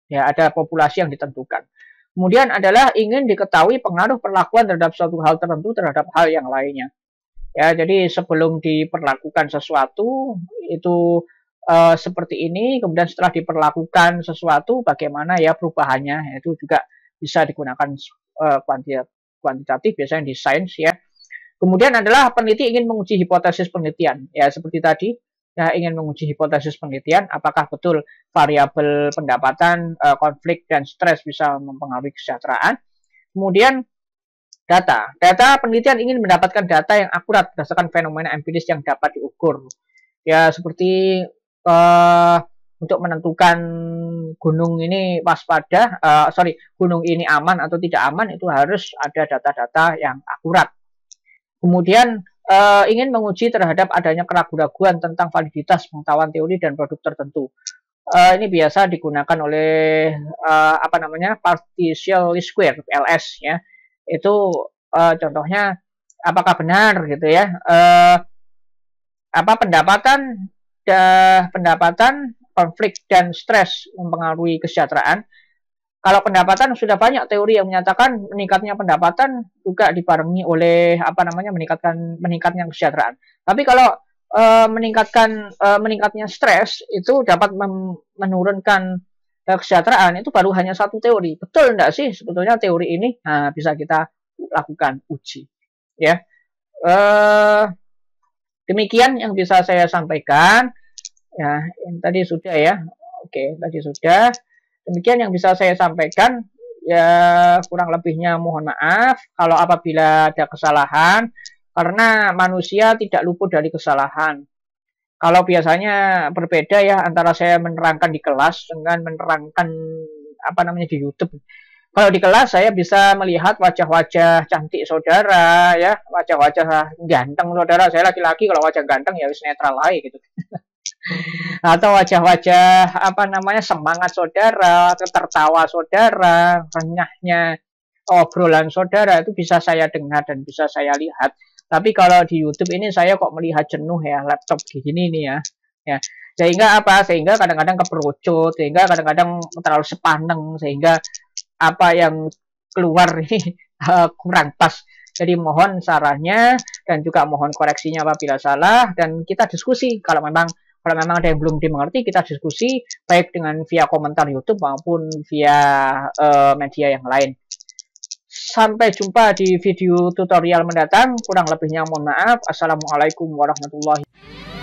Ya, ada populasi yang ditentukan. Kemudian adalah ingin diketahui pengaruh perlakuan terhadap suatu hal tertentu terhadap hal yang lainnya. Ya, jadi sebelum diperlakukan sesuatu itu seperti ini, kemudian setelah diperlakukan sesuatu bagaimana ya perubahannya, itu juga bisa digunakan kuantitatif biasanya di sains, ya. Kemudian adalah peneliti ingin menguji hipotesis penelitian, ya seperti tadi, ya ingin menguji hipotesis penelitian apakah betul variabel pendapatan, konflik dan stres bisa mempengaruhi kesejahteraan. Kemudian data penelitian ingin mendapatkan data yang akurat berdasarkan fenomena empiris yang dapat diukur. Ya seperti untuk menentukan gunung ini waspada, gunung ini aman atau tidak aman itu harus ada data-data yang akurat. Kemudian ingin menguji terhadap adanya keraguan-raguan tentang validitas pengetahuan teori dan produk tertentu. Ini biasa digunakan oleh partial least square (LS), ya. Itu contohnya apakah benar gitu ya, pendapatan konflik dan stres mempengaruhi kesejahteraan. Kalau pendapatan sudah banyak teori yang menyatakan meningkatnya pendapatan juga dibarengi oleh meningkatnya kesejahteraan. Tapi kalau meningkatnya stres itu dapat menurunkan kesejahteraan, itu baru hanya satu teori. Betul enggak sih sebetulnya teori ini? Nah, bisa kita lakukan uji, ya. Demikian yang bisa saya sampaikan. Ya, yang tadi sudah ya. Oke, tadi sudah. Demikian yang bisa saya sampaikan. Ya, kurang lebihnya mohon maaf kalau apabila ada kesalahan, karena manusia tidak luput dari kesalahan. Kalau biasanya berbeda ya antara saya menerangkan di kelas dengan menerangkan di YouTube. Kalau di kelas saya bisa melihat wajah-wajah cantik saudara, ya, wajah-wajah ganteng saudara. Saya laki-laki, kalau wajah ganteng ya harus netral aja gitu. Atau wajah-wajah semangat saudara, tertawa saudara, renyahnya obrolan saudara itu bisa saya dengar dan bisa saya lihat. Tapi kalau di YouTube ini saya kok melihat jenuh ya, laptop gini nih ya. Ya. Sehingga Sehingga kadang-kadang keperucut, sehingga kadang-kadang terlalu sepaneng, sehingga apa yang keluar ini kurang pas. Jadi mohon sarannya dan juga mohon koreksinya apabila salah, dan kita diskusi kalau memang Kalau memang ada yang belum dimengerti, kita diskusi baik dengan via komentar YouTube maupun via media yang lain. Sampai jumpa di video tutorial mendatang. Kurang lebihnya mohon maaf. Assalamualaikum warahmatullahi wabarakatuh.